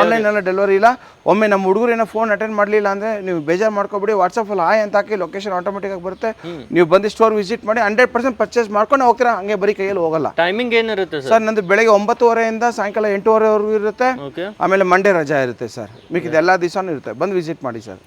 ಆನ್ಲೈನ್ ಎಲ್ಲ ಡೆಲಿವರಿ ಇಲ್ಲ. ಒಮ್ಮೆ ನಮ್ಮ ಹುಡುಗರು ಏನೋ ಫೋನ್ ಅಟೆಂಡ್ ಮಾಡಲಿಲ್ಲ ಅಂದ್ರೆ ನೀವು ಬೇಜಾರು ಮಾಡ್ಕೊಬಿಡಿ, ವಾಟ್ಸ್ಆಪ್ ಅಲ್ಲಿ ಹಾಯ್ ಅಂತ ಹಾಕಿ ಲೊಕೇಶನ್ ಆಟೋಮೆಟಿಕ್ ಆಗಿ ಬರುತ್ತೆ. ನೀವು ಬಂದು ಸ್ಟೋರ್ ವಿಸಿಟ್ ಮಾಡಿ 100% ಪರ್ಚೇಸ್ ಮಾಡ್ಕೊಂಡು ಹೋಗ್ತೀರಾ. ಹಂಗೆ ಬರೀ ಕೈಯಲ್ಲಿ ಹೋಗಲ್ಲ. ಟೈಮಿಂಗ್ ಏನಿರುತ್ತೆ ಸರ್? ನಂದು ಬೆಳಗ್ಗೆ 9:30 ಸಾಯಂಕಾಲ 8:30 ವರೆಗೂ ಇರುತ್ತೆ. ಆಮೇಲೆ ಮಂಡೇ ರಜಾ ಇರುತ್ತೆ ಸರ್. ಮಿಕ್ಕಿದ ಎಲ್ಲ ದಿವಸನೂ ಇರುತ್ತೆ. ಬಂದು ವಿಸಿಟ್ ಮಾಡಿ ಸರ್.